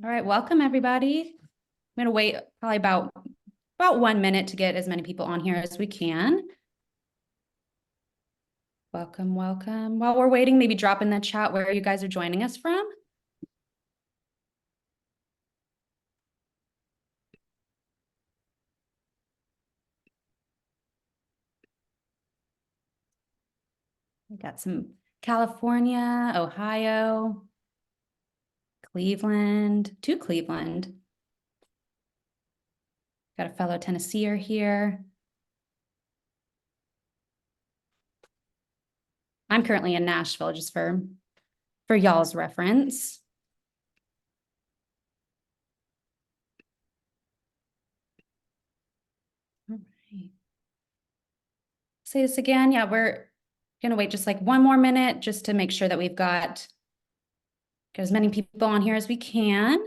All right, welcome everybody. I'm gonna wait probably about 1 minute to get as many people on here as we can. Welcome, welcome. While we're waiting, maybe drop in the chat where you guys are joining us from. We got some California, Ohio, Cleveland, to Cleveland. Got a fellow Tennesseer here. I'm currently in Nashville, just for y'all's reference. All right. Say this again. Yeah, we're gonna wait just like 1 more minute just to make sure that we've got as many people on here as we can.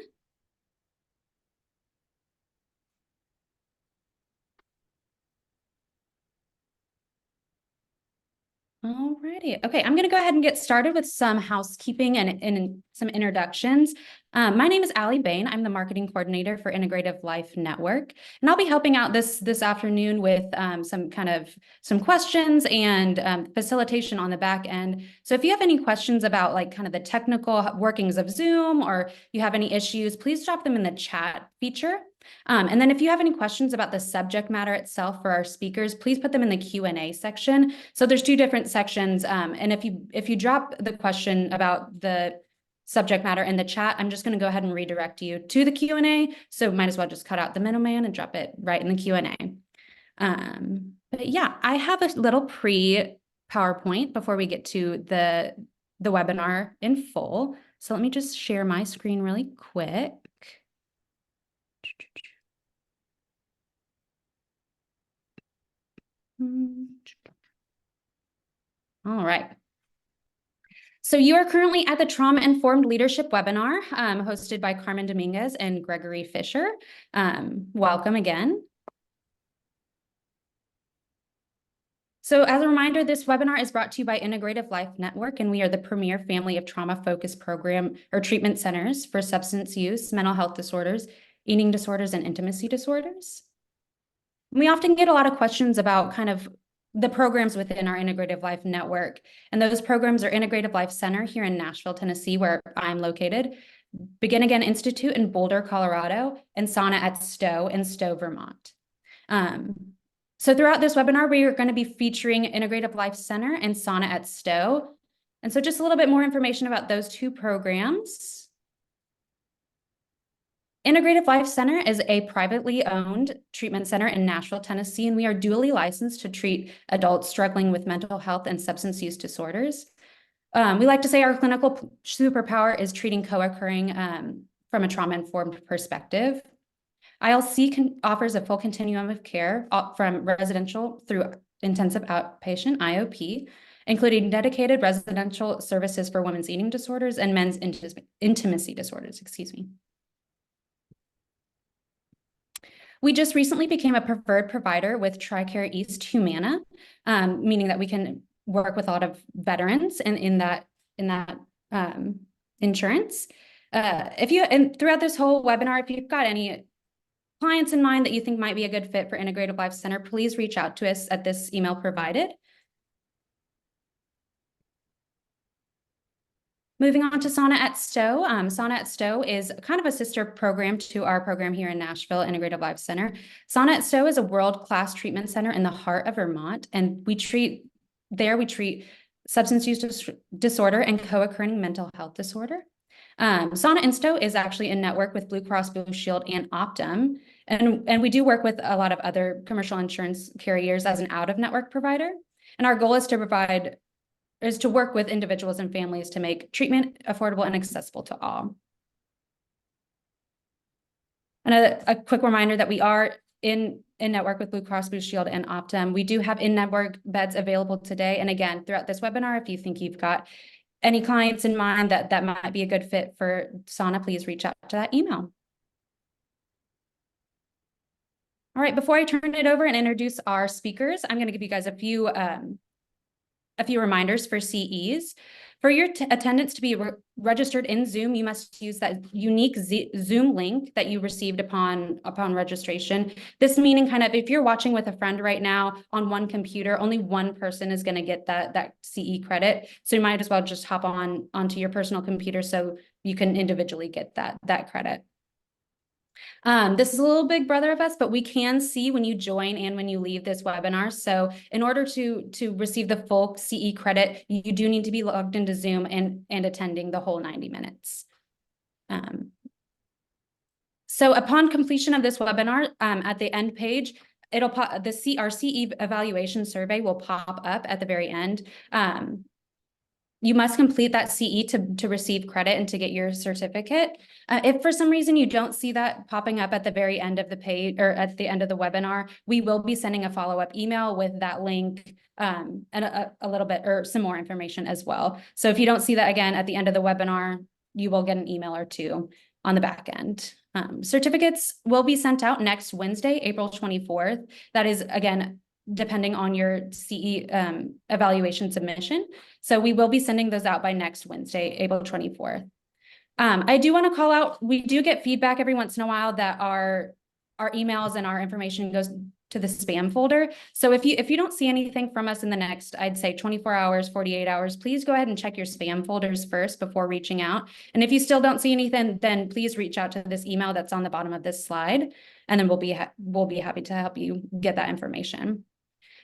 Alrighty. Okay, I'm going to go ahead and get started with some housekeeping and some introductions. My name is Allie Bain. I'm the marketing coordinator for Integrative Life Network, and I'll be helping out this afternoon with some questions and facilitation on the back end. So if you have any questions about like kind of the technical workings of Zoom, or you have any issues, please drop them in the chat feature. And then if you have any questions about the subject matter itself for our speakers, please put them in the Q&A section. So there's 2 different sections. And if you drop the question about the subject matter in the chat, I'm just going to go ahead and redirect you to the Q&A. So might as well just cut out the middleman and drop it right in the Q&A. But yeah, I have a little pre-PowerPoint before we get to the webinar in full. So let me just share my screen really quick. All right. So you are currently at the Trauma-Informed Leadership webinar hosted by Carmen Dominguez and Gregory Fisher. Welcome again. So as a reminder, this webinar is brought to you by Integrative Life Network, and we are the premier family of trauma-focused program or treatment centers for substance use, mental health disorders, eating disorders, and intimacy disorders. We often get a lot of questions about kind of the programs within our Integrative Life Network. And those programs are Integrative Life Center here in Nashville, Tennessee, where I'm located, Begin Again Institute in Boulder, Colorado, and Sauna at Stowe in Stowe, Vermont. So throughout this webinar, we are going to be featuring Integrative Life Center and Sauna at Stowe. And so just a little bit more information about those 2 programs. Integrative Life Center is a privately owned treatment center in Nashville, Tennessee, and we are dually licensed to treat adults struggling with mental health and substance use disorders. We like to say our clinical superpower is treating co-occurring from a trauma-informed perspective. ILC offers a full continuum of care from residential through intensive outpatient IOP, including dedicated residential services for women's eating disorders and men's intimacy disorders, excuse me. We just recently became a preferred provider with TRICARE East Humana, meaning that we can work with a lot of veterans in that insurance. And throughout this whole webinar, if you've got any clients in mind that you think might be a good fit for Integrative Life Center, please reach out to us at this email provided. Moving on to Sauna at Stowe. Sauna at Stowe is kind of a sister program to our program here in Nashville, Integrative Life Center. Sauna at Stowe is a world-class treatment center in the heart of Vermont, and we treat substance use disorder and co-occurring mental health disorder. Sauna in Stowe is actually in network with Blue Cross Blue Shield and Optum, and we do work with a lot of other commercial insurance carriers as an out-of-network provider. And our goal is to work with individuals and families to make treatment affordable and accessible to all. And a quick reminder that we are in network with Blue Cross Blue Shield and Optum. We do have in-network beds available today. And again, throughout this webinar, if you think you've got any clients in mind that might be a good fit for Sauna, please reach out to that email. All right, before I turn it over and introduce our speakers, I'm going to give you guys a few reminders for CEs. For your attendance to be registered in Zoom, you must use that unique Zoom link that you received upon registration. This meaning kind of if you're watching with a friend right now on one computer, only one person is going to get that CE credit. So you might as well just hop onto your personal computer so you can individually get that credit. This is a little big brother of us, but we can see when you join and when you leave this webinar. So in order to receive the full CE credit, you do need to be logged into Zoom and attending the whole 90 minutes. So upon completion of this webinar, at the end page, it'll pop our CE evaluation survey will pop up at the very end. You must complete that CE to receive credit and to get your certificate. If for some reason you don't see that popping up at the very end of the page or at the end of the webinar, we will be sending a follow-up email with that link and a little bit or some more information as well. So if you don't see that again at the end of the webinar, you will get an email or two on the back end. Certificates will be sent out next Wednesday, April 24th. That is, again, depending on your CE evaluation submission. So we will be sending those out by next Wednesday, April 24th. I do want to call out, we do get feedback every once in a while that our emails and our information goes to the spam folder. So if you don't see anything from us in the next, I'd say 24 hours, 48 hours, please go ahead and check your spam folders first before reaching out. And if you still don't see anything, then please reach out to this email that's on the bottom of this slide. And then we'll be happy to help you get that information.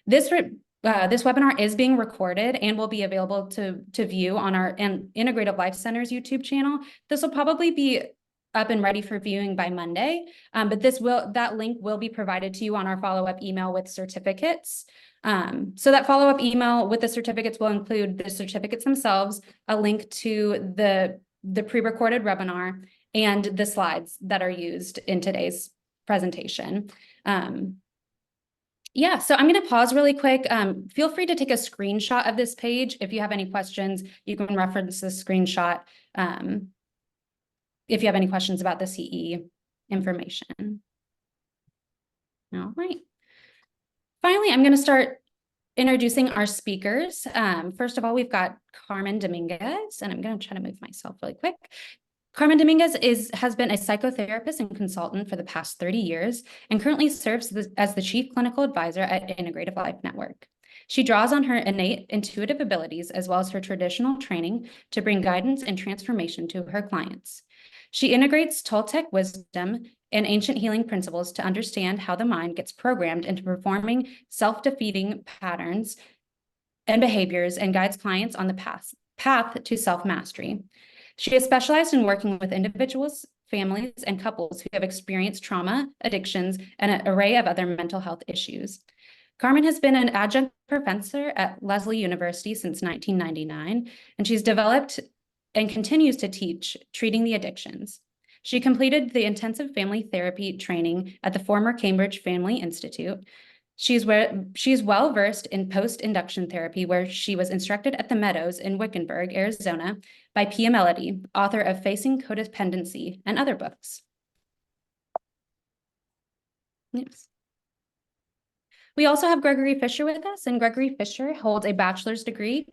This webinar is being recorded and will be available to view on our Integrative Life Center's YouTube channel. This will probably be up and ready for viewing by Monday, but that link will be provided to you on our follow-up email with certificates. So that follow-up email with the certificates will include the certificates themselves, a link to the pre-recorded webinar, and the slides that are used in today's presentation. Yeah, so I'm going to pause really quick. Feel free to take a screenshot of this page. If you have any questions, you can reference this screenshot if you have any questions about the CE information. All right. Finally, I'm going to start introducing our speakers. First of all, we've got Carmen Dominguez, and I'm going to try to move myself really quick. Carmen Dominguez has been a psychotherapist and consultant for the past 30 years and currently serves as the Chief Clinical Advisor at Integrative Life Network. She draws on her innate intuitive abilities as well as her traditional training to bring guidance and transformation to her clients. She integrates Toltec wisdom and ancient healing principles to understand how the mind gets programmed into performing self-defeating patterns and behaviors and guides clients on the path to self-mastery. She has specialized in working with individuals, families, and couples who have experienced trauma, addictions, and an array of other mental health issues. Carmen has been an adjunct professor at Lesley University since 1999, and she's developed and continues to teach treating the addictions. She completed the intensive family therapy training at the former Cambridge Family Institute. She's well-versed in post-induction therapy, where she was instructed at the Meadows in Wickenburg, Arizona, by Pia Melody, author of Facing Codependency and other books. Yes. We also have Gregory Fisher with us, and Gregory Fisher holds a bachelor's degree,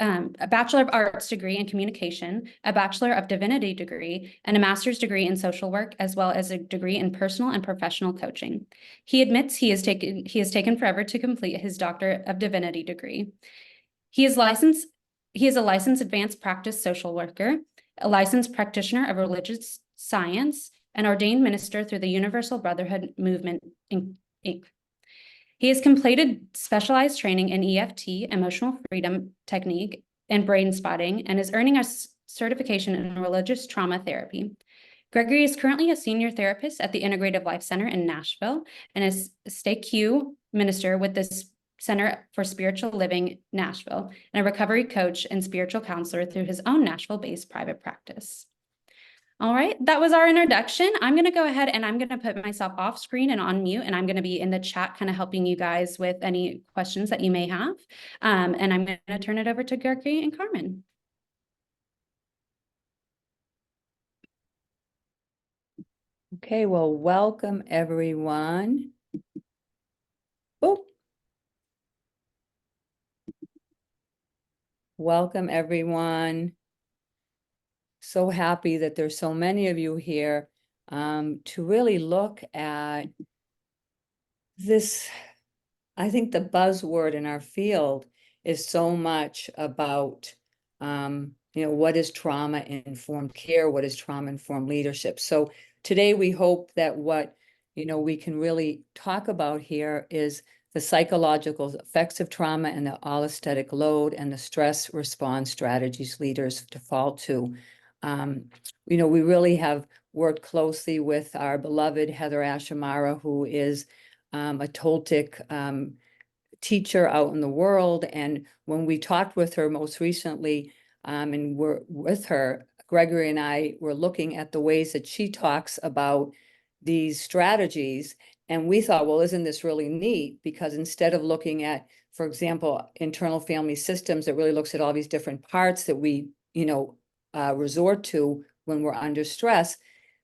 a Bachelor of Arts degree in communication, a Bachelor of Divinity degree, and a master's degree in social work, as well as a degree in personal and professional coaching. He admits he has taken forever to complete his Doctor of Divinity degree. He is a licensed advanced practice social worker, a licensed practitioner of religious science, and ordained minister through the Universal Brotherhood Movement, Inc. He has completed specialized training in EFT, emotional freedom technique, and brain spotting, and is earning a certification in religious trauma therapy. Gregory is currently a senior therapist at the Integrative Life Center in Nashville and is a STAQ minister with the Center for Spiritual Living, Nashville, and a recovery coach and spiritual counselor through his own Nashville-based private practice. All right, that was our introduction. I'm going to go ahead and I'm going to put myself off screen and on mute, and I'm going to be in the chat kind of helping you guys with any questions that you may have. And I'm going to turn it over to Gregory and Carmen. Okay, well, welcome everyone. Oh. Welcome, everyone. So happy that there's so many of you here to really look at this. I think the buzzword in our field is so much about, what is trauma-informed care? What is trauma-informed leadership? So today we hope that what, we can really talk about here is the psychological effects of trauma and the allostatic load and the stress response strategies leaders default to. We really have worked closely with our beloved Heather Ashamara, who is a Toltec teacher out in the world. And when we talked with her most recently, and we're with her, Gregory and I were looking at the ways that she talks about these strategies. And we thought, well, isn't this really neat? Because instead of looking at, for example, internal family systems, that really looks at all these different parts that we, resort to when we're under stress,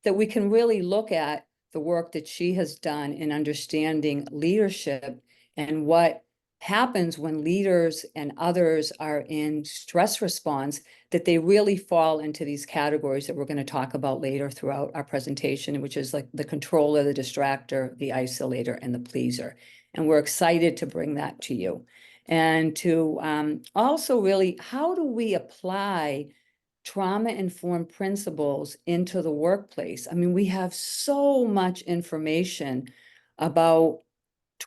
that we can really look at the work that she has done in understanding leadership and what happens when leaders and others are in stress response, that they really fall into these categories that we're going to talk about later throughout our presentation, which is like the controller, the distractor, the isolator, and the pleaser. And we're excited to bring that to you. And to also really, how do we apply trauma-informed principles into the workplace? I mean, we have so much information about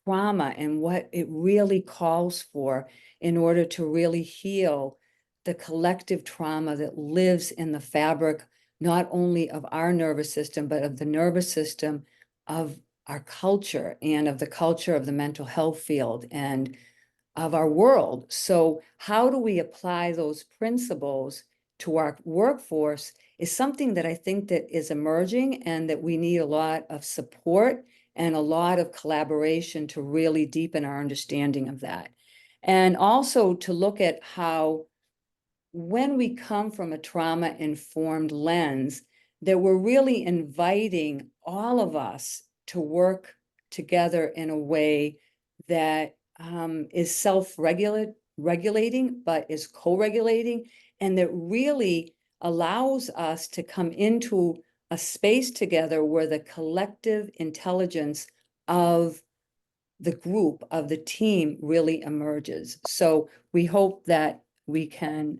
trauma and what it really calls for in order to really heal the collective trauma that lives in the fabric, not only of our nervous system, but of the nervous system of our culture and of the culture of the mental health field and of our world. So how do we apply those principles to our workforce is something that I think that is emerging and that we need a lot of support and a lot of collaboration to really deepen our understanding of that. And also to look at how, when we come from a trauma-informed lens, that we're really inviting all of us to work together in a way that is self-regulating, but is co-regulating, and that really allows us to come into a space together where the collective intelligence of the group, of the team, really emerges. So we hope that we can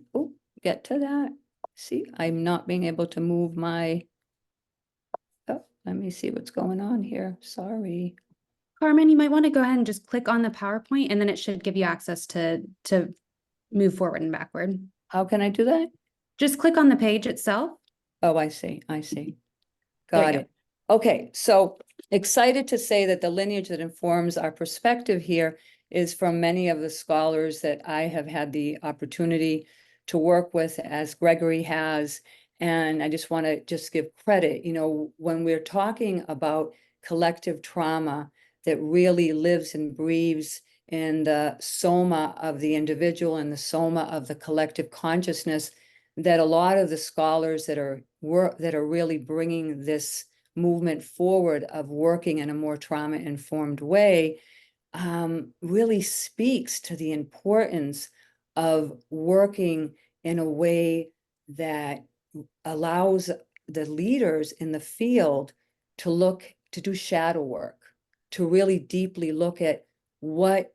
get to that. See, I'm not being able to move my, let me see what's going on here. Sorry. Carmen, you might want to go ahead and just click on the PowerPoint, and then it should give you access to move forward and backward. How can I do that? Just click on the page itself. Oh, I see. Got it. Okay, so excited to say that the lineage that informs our perspective here is from many of the scholars that I have had the opportunity to work with, as Gregory has. And I just want to just give credit, when we're talking about collective trauma that really lives and breathes in the soma of the individual and the soma of the collective consciousness, that a lot of the scholars that are really bringing this movement forward of working in a more trauma-informed way really speaks to the importance of working in a way that allows the leaders in the field to do shadow work, to really deeply look at what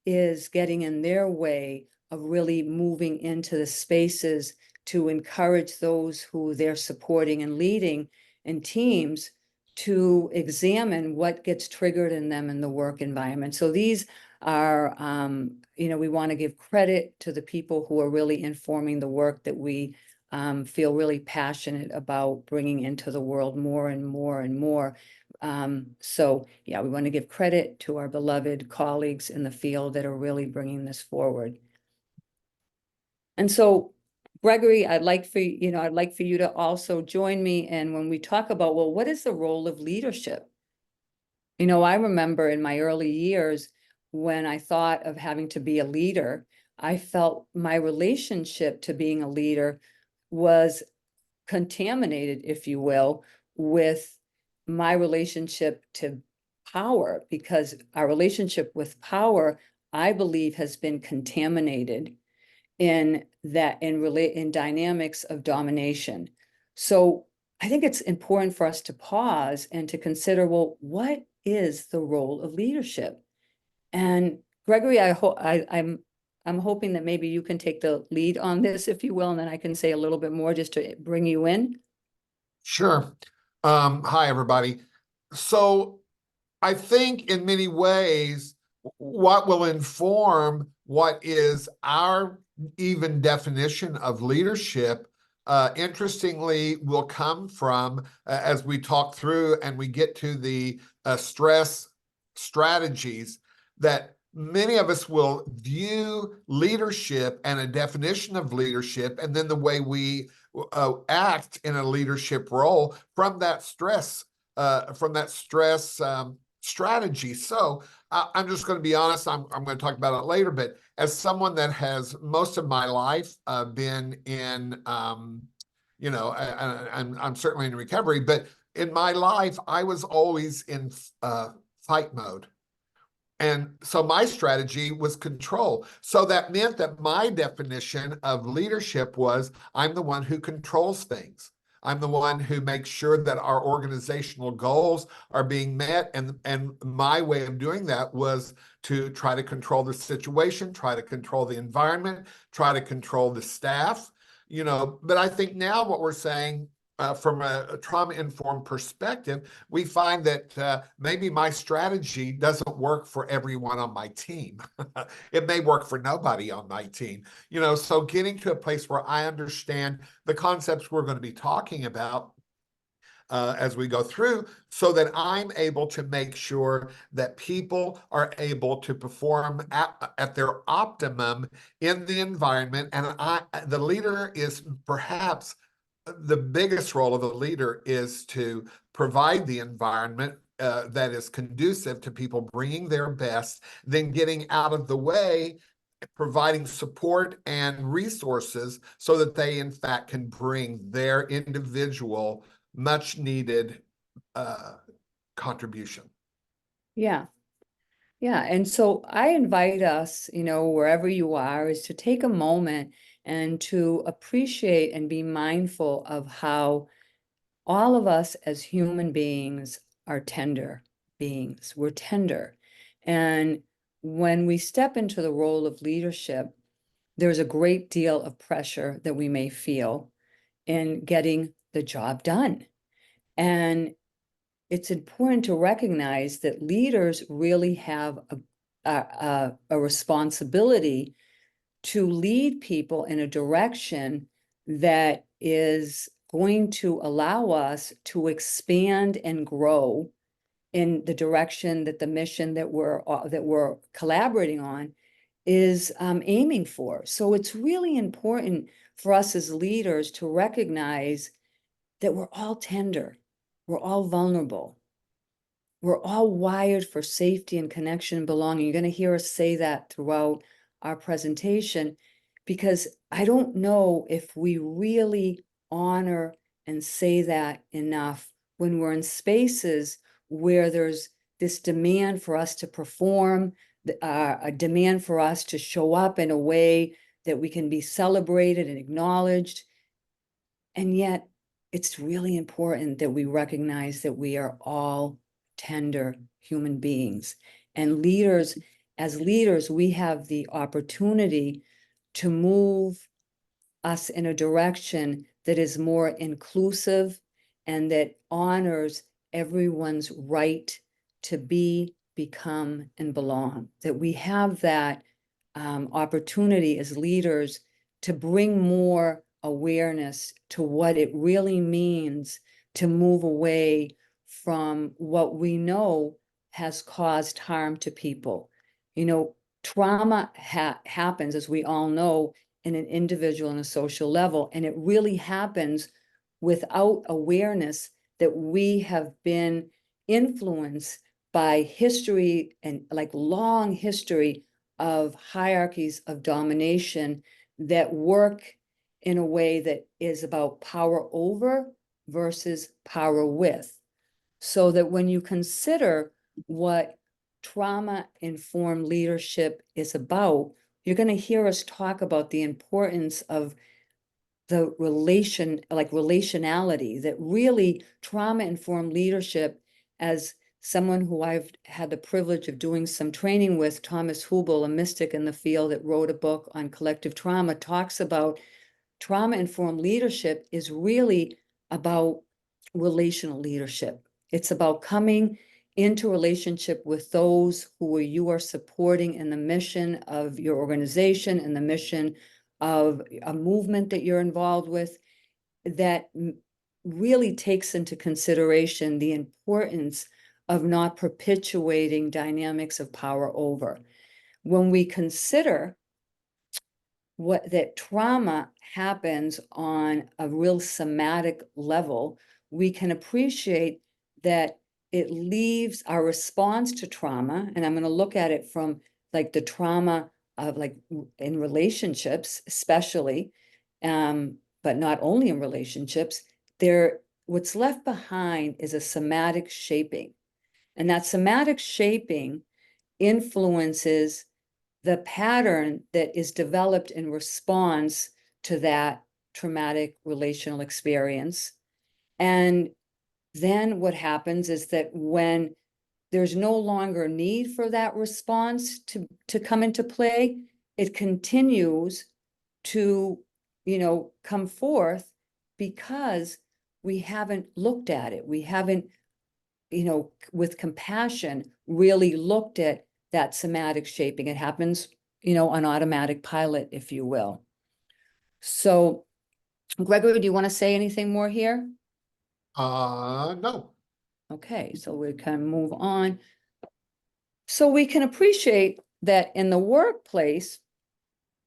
is getting in their way of really moving into the spaces to encourage those who they're supporting and leading in teams to examine what gets triggered in them in the work environment. So these are, we want to give credit to the people who are really informing the work that we feel really passionate about bringing into the world more and more and more. So yeah, we want to give credit to our beloved colleagues in the field that are really bringing this forward. And so, Gregory, I'd like for you to also join me. And when we talk about, well, what is the role of leadership? I remember in my early years when I thought of having to be a leader, I felt my relationship to being a leader was contaminated, if you will, with my relationship to power, because our relationship with power, I believe, has been contaminated in dynamics of domination. So I think it's important for us to pause and to consider, well, what is the role of leadership? And Gregory, I'm hoping that maybe you can take the lead on this, if you will, and then I can say a little bit more just to bring you in. Sure. Hi, everybody. So I think in many ways, what will inform what is our even definition of leadership, interestingly, will come from, as we talk through and we get to the stress strategies, that many of us will view leadership and a definition of leadership, and then the way we act in a leadership role from that stress strategy. So I'm just going to be honest. I'm going to talk about it later, but as someone that has most of my life been in, I'm certainly in recovery, but in my life, I was always in fight mode. And so my strategy was control. So that meant that my definition of leadership was I'm the one who controls things. I'm the one who makes sure that our organizational goals are being met. And my way of doing that was to try to control the situation, try to control the environment, try to control the staff. But I think now what we're saying, from a trauma-informed perspective, we find that maybe my strategy doesn't work for everyone on my team. It may work for nobody on my team. So getting to a place where I understand the concepts we're going to be talking about as we go through, so that I'm able to make sure that people are able to perform at their optimum in the environment. And the leader is perhaps the biggest role of a leader is to provide the environment that is conducive to people bringing their best, then getting out of the way, providing support and resources so that they, in fact, can bring their individual, much needed contribution. Yeah. Yeah. And so I invite us, wherever you are, is to take a moment and to appreciate and be mindful of how all of us as human beings are tender beings. We're tender. And when we step into the role of leadership, there's a great deal of pressure that we may feel in getting the job done. And it's important to recognize that leaders really have a responsibility to lead people in a direction that is going to allow us to expand and grow in the direction that the mission that we're collaborating on is aiming for. So it's really important for us as leaders to recognize that we're all tender, we're all vulnerable. We're all wired for safety and connection and belonging. You're going to hear us say that throughout our presentation, because I don't know if we really honor and say that enough when we're in spaces where there's this demand for us to perform, a demand for us to show up in a way that we can be celebrated and acknowledged. And yet it's really important that we recognize that we are all tender human beings. And as leaders, we have the opportunity to move us in a direction that is more inclusive and that honors everyone's right to be, become, and belong. That we have that opportunity as leaders to bring more awareness to what it really means to move away from what we know has caused harm to people. Trauma happens, as we all know, in an individual and a social level, and it really happens without awareness that we have been influenced by history and long history of hierarchies of domination that work in a way that is about power over versus power with. So that when you consider what trauma-informed leadership is about, you're going to hear us talk about the importance of the relationality, that really trauma-informed leadership. As someone who I've had the privilege of doing some training with, Thomas Hubel, a mystic in the field that wrote a book on collective trauma, talks about trauma-informed leadership is really about relational leadership. It's about coming into relationship with those who you are supporting in the mission of your organization and the mission of a movement that you're involved with, that really takes into consideration the importance of not perpetuating dynamics of power over. When we consider that trauma happens on a real somatic level, we can appreciate that it leaves our response to trauma, and I'm going to look at it from like the trauma of like in relationships, especially, but not only in relationships, what's left behind is a somatic shaping. And that somatic shaping influences the pattern that is developed in response to that traumatic relational experience. And then what happens is that when there's no longer need for that response to come into play, it continues to, come forth because we haven't looked at it. We haven't, with compassion, really looked at that somatic shaping. It happens, on automatic pilot, if you will. So, Gregory, do you want to say anything more here? No. Okay, so we can move on. So we can appreciate that in the workplace,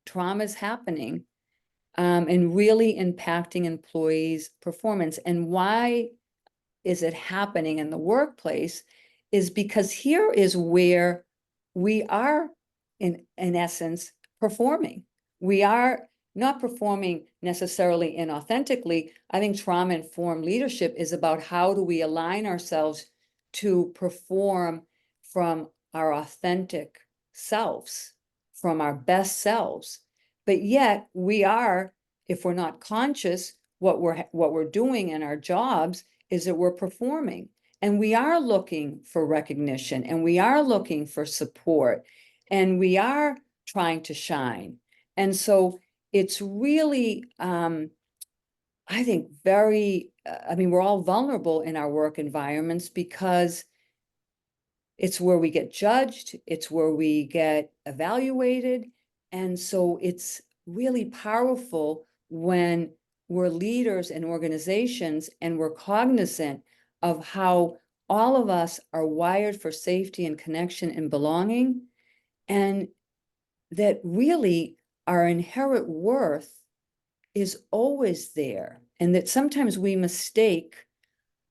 trauma is happening and really impacting employees' performance. And why is it happening in the workplace is because here is where we are in essence performing. We are not performing necessarily inauthentically. I think trauma-informed leadership is about how do we align ourselves to perform from our authentic selves, from our best selves. But yet we are, if we're not conscious, what we're doing in our jobs is that we're performing, and we are looking for recognition, and we are looking for support, and we are trying to shine. And so it's really, I think, we're all vulnerable in our work environments because it's where we get judged, it's where we get evaluated. And so it's really powerful when we're leaders in organizations and we're cognizant of how all of us are wired for safety and connection and belonging, and that really our inherent worth is always there, and that sometimes we mistake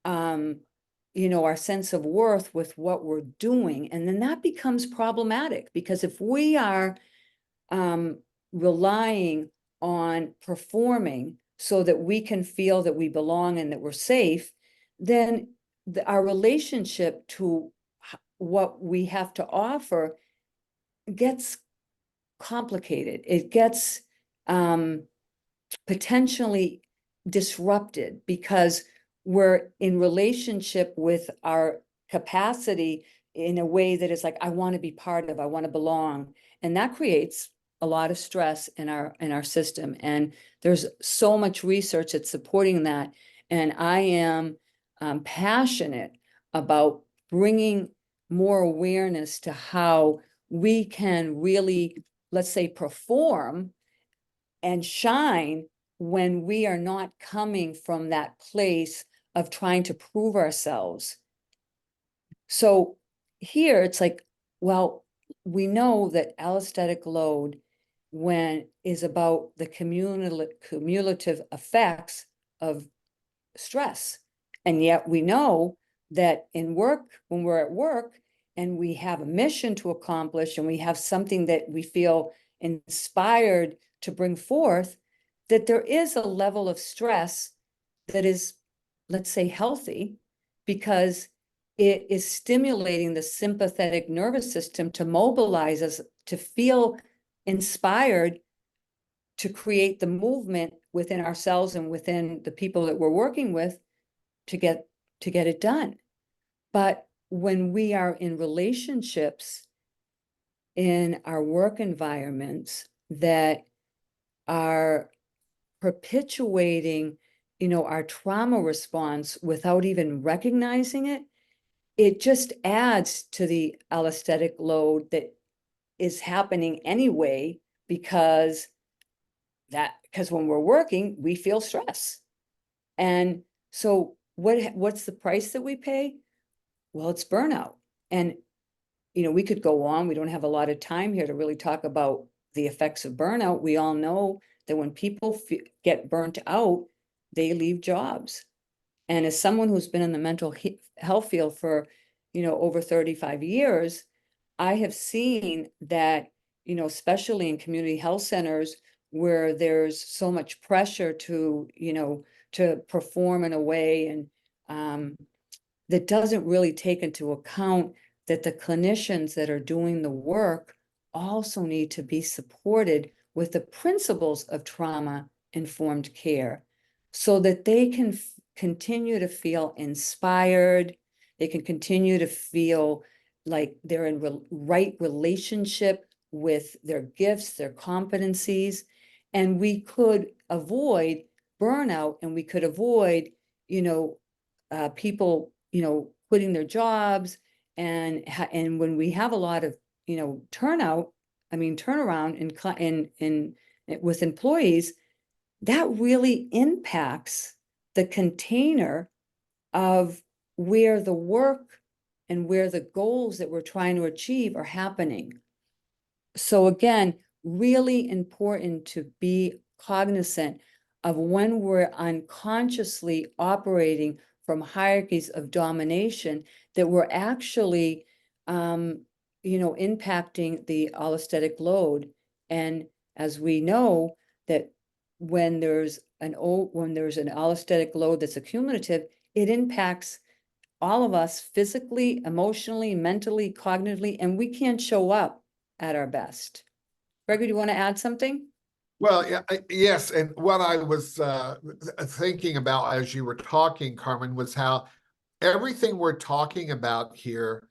our sense of worth with what we're doing. And then that becomes problematic, because if we are relying on performing so that we can feel that we belong and that we're safe, then our relationship to what we have to offer gets complicated. It gets potentially disrupted because we're in relationship with our capacity in a way that is like, I want to be part of, I want to belong. And that creates a lot of stress in our system. And there's so much research that's supporting that. And I am passionate about bringing more awareness to how we can really, let's say, perform and shine when we are not coming from that place of trying to prove ourselves. So here it's like, well, we know that allostatic load is about the cumulative effects of stress. And yet we know that in work, when we're at work and we have a mission to accomplish and we have something that we feel inspired to bring forth, that there is a level of stress that is, let's say, healthy, because it is stimulating the sympathetic nervous system to mobilize us to feel inspired to create the movement within ourselves and within the people that we're working with to get it done. But when we are in relationships in our work environments that are perpetuating, our trauma response without even recognizing it, it just adds to the allostatic load that is happening anyway, because when we're working, we feel stress. And so what's the price that we pay? Well, it's burnout. And, we could go on. We don't have a lot of time here to really talk about the effects of burnout. We all know that when people get burnt out, they leave jobs. And as someone who's been in the mental health field for, over 35 years, I have seen that, especially in community health centers where there's so much pressure to, to perform in a way and that doesn't really take into account that the clinicians that are doing the work also need to be supported with the principles of trauma-informed care so that they can continue to feel inspired, they can continue to feel like they're in right relationship with their gifts, their competencies, and we could avoid burnout, and we could avoid, people, quitting their jobs, and when we have a lot of, turnaround in with employees, that really impacts the container of where the work and where the goals that we're trying to achieve are happening. So again, really important to be cognizant of when we're unconsciously operating from hierarchies of domination, that we're actually, impacting the allostatic load. And as we know that when there's an allostatic load that's accumulative, it impacts all of us physically, emotionally, mentally, cognitively, and we can't show up at our best. Gregory, do you want to add something? Well, yeah, yes. And what I was thinking about as you were talking, Carmen, was how everything we're talking about here,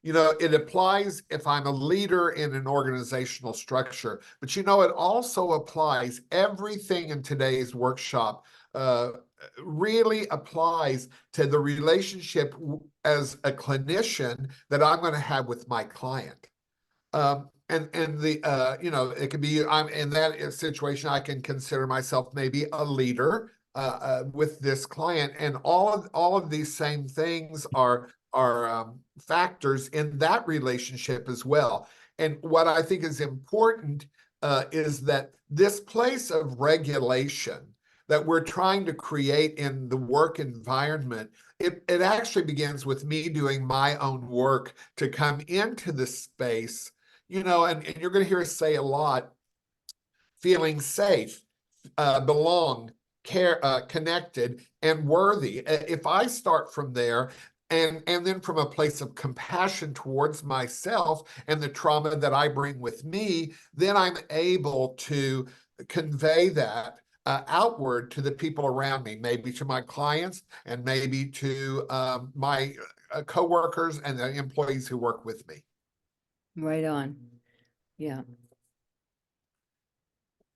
it applies if I'm a leader in an organizational structure, but it also applies, everything in today's workshop really applies to the relationship as a clinician that I'm going to have with my client. And the it can be, I'm in that situation, I can consider myself maybe a leader with this client, and all of these same things are factors in that relationship as well. And what I think is important is that this place of regulation that we're trying to create in the work environment, it actually begins with me doing my own work to come into the space, and you're going to hear us say a lot, feeling safe, belong, care, connected, and worthy. If I start from there, and then from a place of compassion towards myself and the trauma that I bring with me, then I'm able to convey that outward to the people around me, maybe to my clients and maybe to my coworkers and the employees who work with me. Right on. Yeah.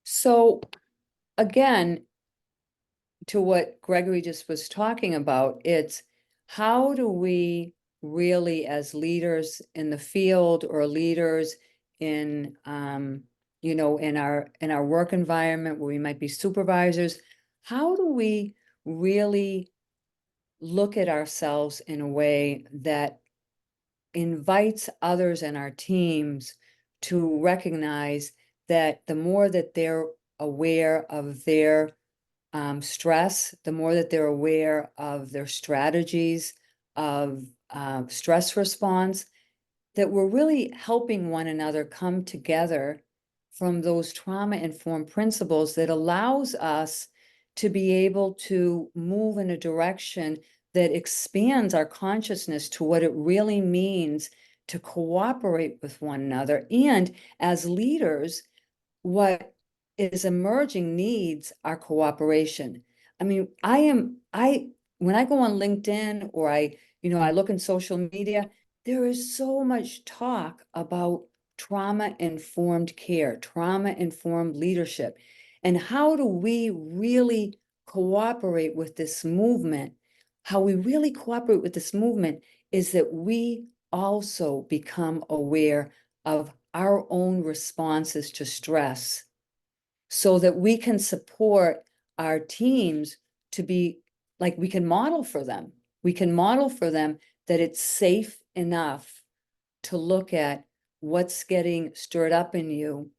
So again, to what Gregory just was talking about, it's how do we really, as leaders in the field or leaders in, in our work environment where we might be supervisors, how do we really look at ourselves in a way that invites others in our teams to recognize that the more that they're aware of their stress, the more that they're aware of their strategies of stress response, that we're really helping one another come together from those trauma-informed principles that allows us to be able to move in a direction that expands our consciousness to what it really means to cooperate with one another. And as leaders, what is emerging needs our cooperation. I mean, when I go on LinkedIn or I look in social media, there is so much talk about trauma-informed care, trauma-informed leadership. And how do we really cooperate with this movement? How we really cooperate with this movement is that we also become aware of our own responses to stress so that we can support our teams to be like, we can model for them. We can model for them that it's safe enough to look at what's getting stirred up in you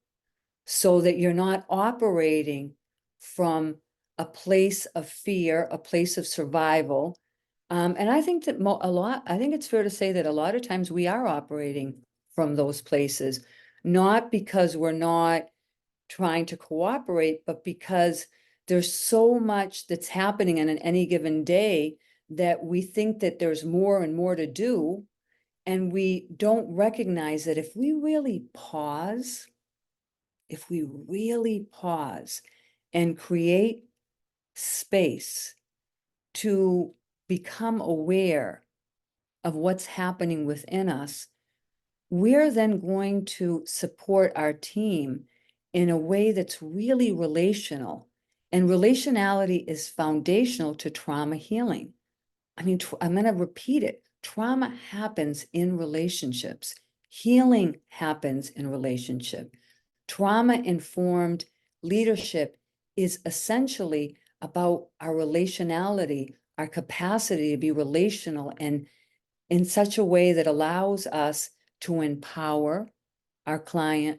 so that you're not operating from a place of fear, a place of survival. And I think that I think it's fair to say that a lot of times we are operating from those places, not because we're not trying to cooperate, but because there's so much that's happening in any given day that we think that there's more and more to do. And we don't recognize that if we really pause and create space to become aware of what's happening within us, we're then going to support our team in a way that's really relational. And relationality is foundational to trauma healing. I mean, I'm going to repeat it. Trauma happens in relationships. Healing happens in relationship. Trauma-informed leadership is essentially about our relationality, our capacity to be relational, and in such a way that allows us to empower our clients,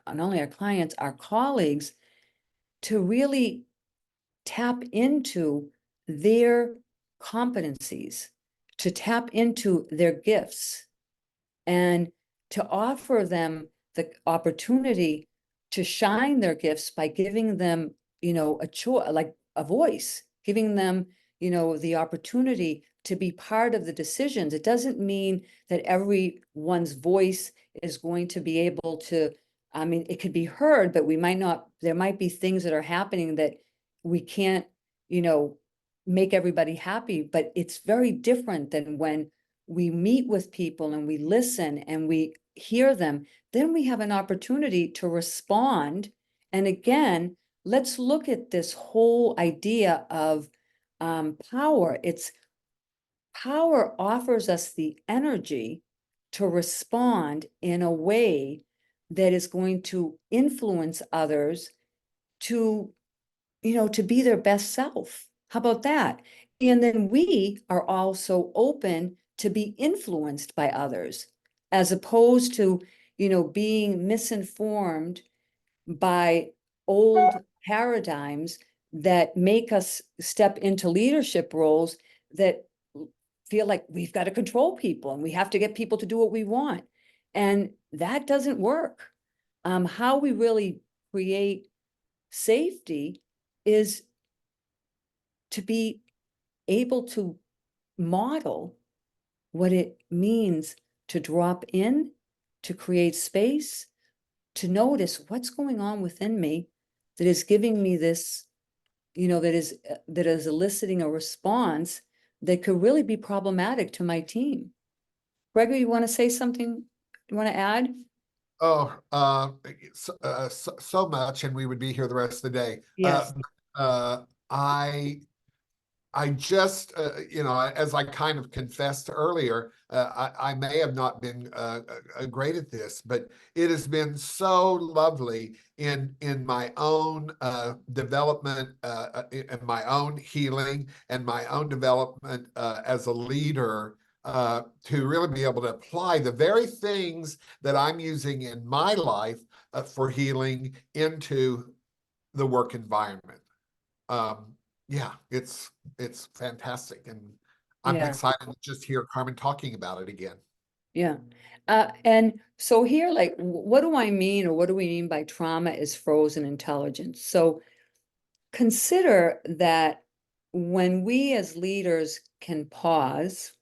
not only our clients, our colleagues, to really tap into their competencies, to tap into their gifts, and to offer them the opportunity to shine their gifts by giving them, a choice, like a voice, giving them, the opportunity to be part of the decisions. It doesn't mean that everyone's voice is going to be able to, it could be heard, but there might be things that are happening that we can't, make everybody happy. But it's very different than when we meet with people and we listen and we hear them, then we have an opportunity to respond. And again, let's look at this whole idea of power. Power offers us the energy to respond in a way that is going to influence others to, to be their best self. How about that? And then we are also open to be influenced by others, as opposed to, being misinformed by old paradigms that make us step into leadership roles that feel like we've got to control people and we have to get people to do what we want. And that doesn't work. How we really create safety is to be able to model what it means to drop in, to create space, to notice what's going on within me that is giving me this, that is eliciting a response that could really be problematic to my team. Gregory, you want to say something? You want to add? Oh, so much, and we would be here the rest of the day. Yes. I just, as I kind of confessed earlier, I may have not been great at this, but it has been so lovely in my own development, in my own healing, and my own development as a leader, to really be able to apply the very things that I'm using in my life for healing into the work environment. Yeah, it's fantastic, and I'm excited to just hear Carmen talking about it again. Yeah. And so here, like, what do I mean, or what do we mean by trauma is frozen intelligence? So consider that when we as leaders can pause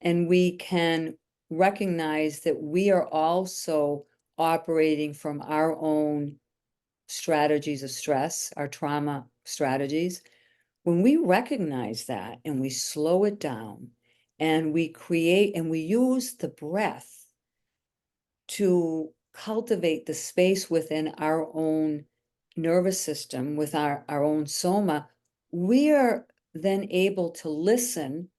and we can recognize that we are also operating from our own strategies of stress, our trauma strategies. When we recognize that and we slow it down and we create and we use the breath to cultivate the space within our own nervous system, with our own soma, we are then able to listen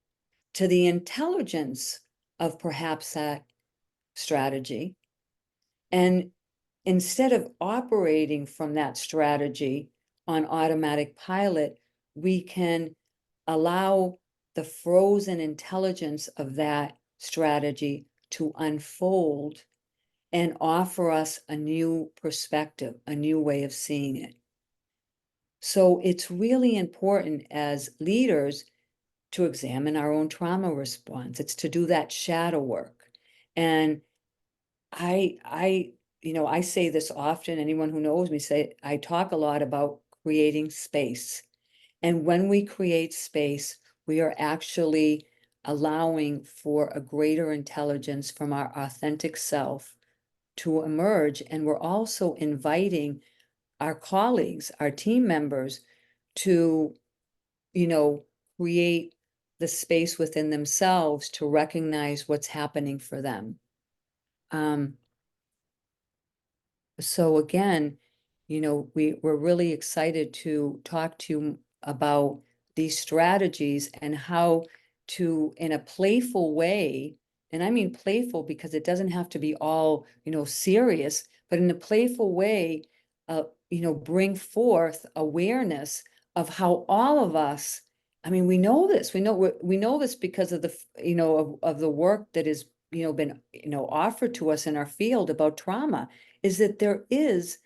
to the intelligence of perhaps that strategy. And instead of operating from that strategy on automatic pilot, we can allow the frozen intelligence of that strategy to unfold and offer us a new perspective, a new way of seeing it. So it's really important as leaders to examine our own trauma response. It's to do that shadow work. And I say this often, anyone who knows me say, I talk a lot about creating space. And when we create space, we are actually allowing for a greater intelligence from our authentic self to emerge. And we're also inviting our colleagues, our team members to, create the space within themselves to recognize what's happening for them. So again, we're really excited to talk to you about these strategies and how to, in a playful way, and I mean playful because it doesn't have to be all, serious, but in a playful way, bring forth awareness of how all of us, I mean, we know this, we know this because of of the work that is, been, offered to us in our field about trauma, is that there is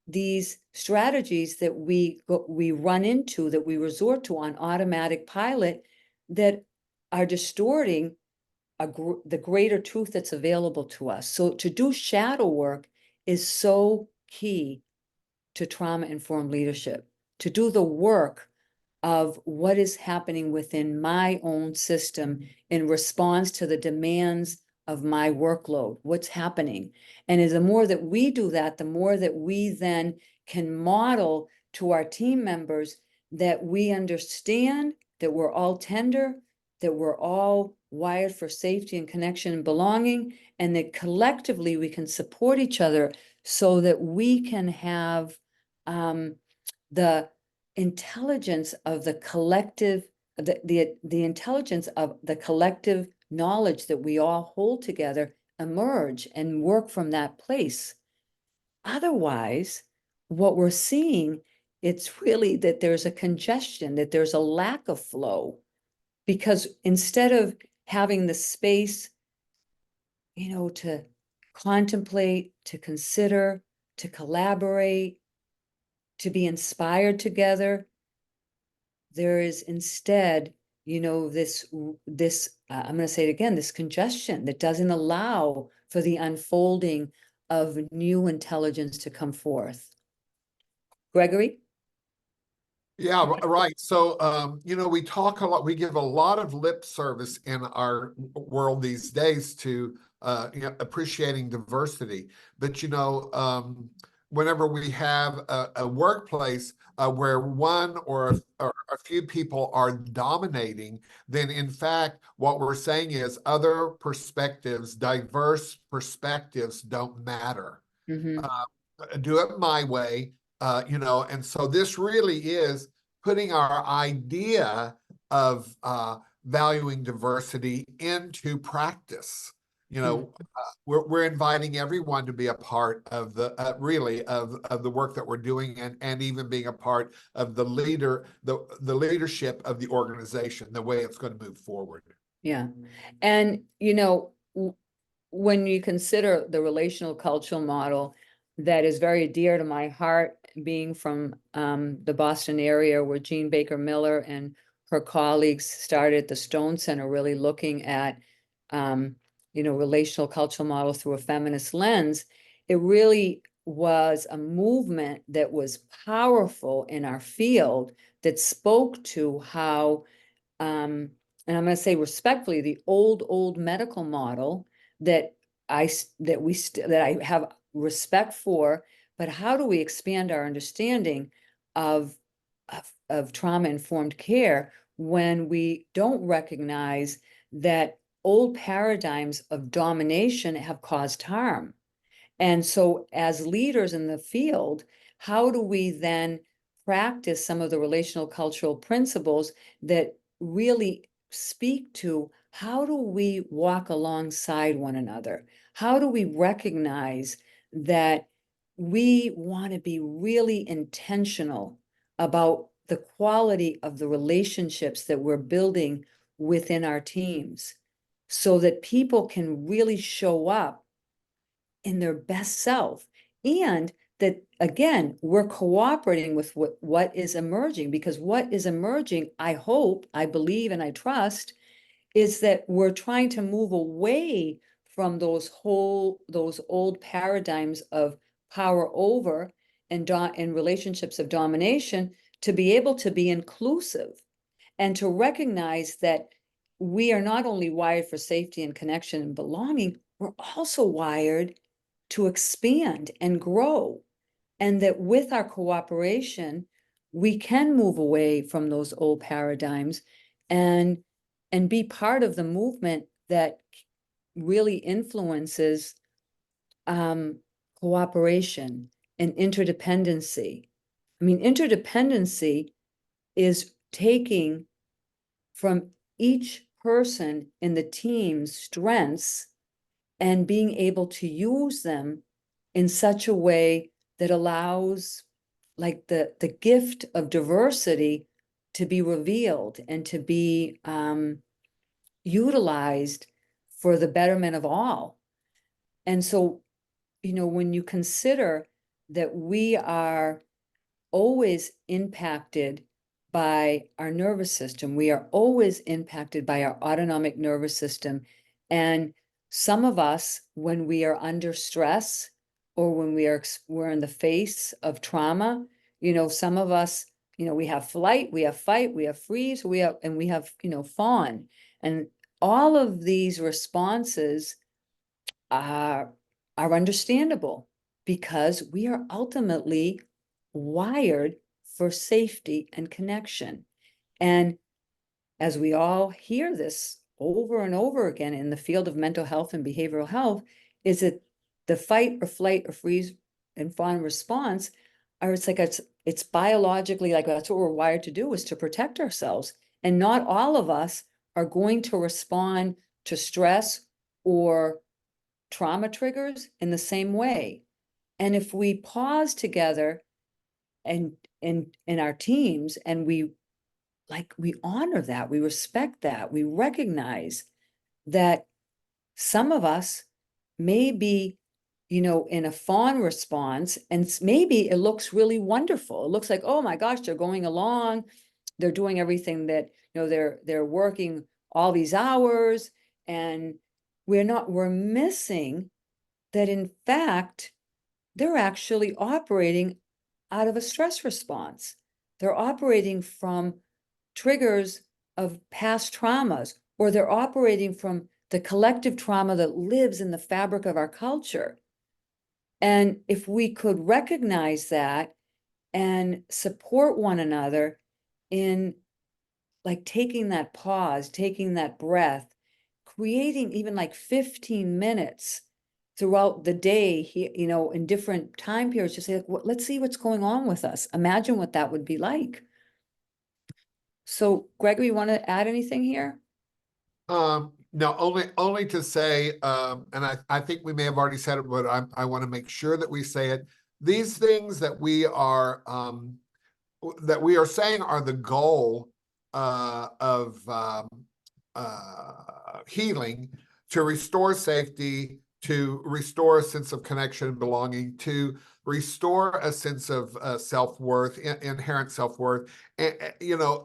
these strategies that we run into, that we resort to on automatic pilot, that are distorting the greater truth that's available to us. So to do shadow work is so key to trauma-informed leadership, to do the work of what is happening within my own system in response to the demands of my workload, what's happening. And as the more that we do that, the more that we then can model to our team members that we understand that we're all tender, that we're all wired for safety and connection and belonging, and that collectively we can support each other so that we can have the intelligence of the collective, the intelligence of the collective knowledge that we all hold together emerge and work from that place. Otherwise, what we're seeing, it's really that there's a congestion, that there's a lack of flow, because instead of having the space, to contemplate, to consider, to collaborate, to be inspired together, there is instead, this I'm going to say it again, this congestion that doesn't allow for the unfolding of new intelligence to come forth. Gregory? Yeah, right. So, we talk a lot, we give a lot of lip service in our world these days to, appreciating diversity. But, whenever we have a workplace where one or a few people are dominating, then in fact, what we're saying is other perspectives, diverse perspectives don't matter. Mm-hmm. Do it my way, and so this really is putting our idea of valuing diversity into practice. We're inviting everyone to be a part of the really of the work that we're doing, and even being a part of the leadership of the organization, the way it's going to move forward. Yeah. And, when you consider the relational cultural model that is very dear to my heart, being from the Boston area, where Jean Baker Miller and her colleagues started the Stowe Center, really looking at, relational cultural model through a feminist lens, it really was a movement that was powerful in our field, that spoke to how, and I'm going to say respectfully, the old medical model that that I have respect for, but how do we expand our understanding of trauma-informed care when we don't recognize that old paradigms of domination have caused harm? And so as leaders in the field, how do we then practice some of the relational cultural principles that really speak to how do we walk alongside one another? How do we recognize that we want to be really intentional about the quality of the relationships that we're building within our teams so that people can really show up in their best self, and that again we're cooperating with what is emerging, because what is emerging, I hope, I believe, and I trust, is that we're trying to move away from those old paradigms of power over and relationships of domination, to be able to be inclusive and to recognize that we are not only wired for safety and connection and belonging, we're also wired to expand and grow. And that with our cooperation, we can move away from those old paradigms and be part of the movement that really influences cooperation and interdependency. I mean, interdependency is taking from each person in the team's strengths and being able to use them in such a way that allows like the gift of diversity to be revealed and to be utilized for the betterment of all. And so, when you consider that we are always impacted by our nervous system, we are always impacted by our autonomic nervous system. And some of us, when we are under stress or when we're in the face of trauma, some of us, we have flight, we have fight, we have freeze, we have fawn. And all of these responses are understandable because we are ultimately wired for safety and connection. And as we all hear this over and over again in the field of mental health and behavioral health, is that the fight or flight or freeze and fawn response it's biologically, like that's what we're wired to do, is to protect ourselves. And not all of us are going to respond to stress or trauma triggers in the same way. And if we pause together and in our teams and we honor that, we respect that, we recognize that some of us may be, in a fawn response, and maybe it looks really wonderful. It looks like, oh my gosh, they're going along, they're doing everything that, they're working all these hours, and we're missing that in fact, they're actually operating out of a stress response. They're operating from triggers of past traumas, or they're operating from the collective trauma that lives in the fabric of our culture. And if we could recognize that and support one another in like taking that pause, taking that breath, creating even like 15 minutes throughout the day, in different time periods, just say, like, let's see what's going on with us. Imagine what that would be like. So, Gregory, you want to add anything here? No, only to say, and I think we may have already said it, but I want to make sure that we say it. These things that we are saying are the goal of healing, to restore safety, to restore a sense of connection and belonging, to restore a sense of self-worth, inherent self-worth. And,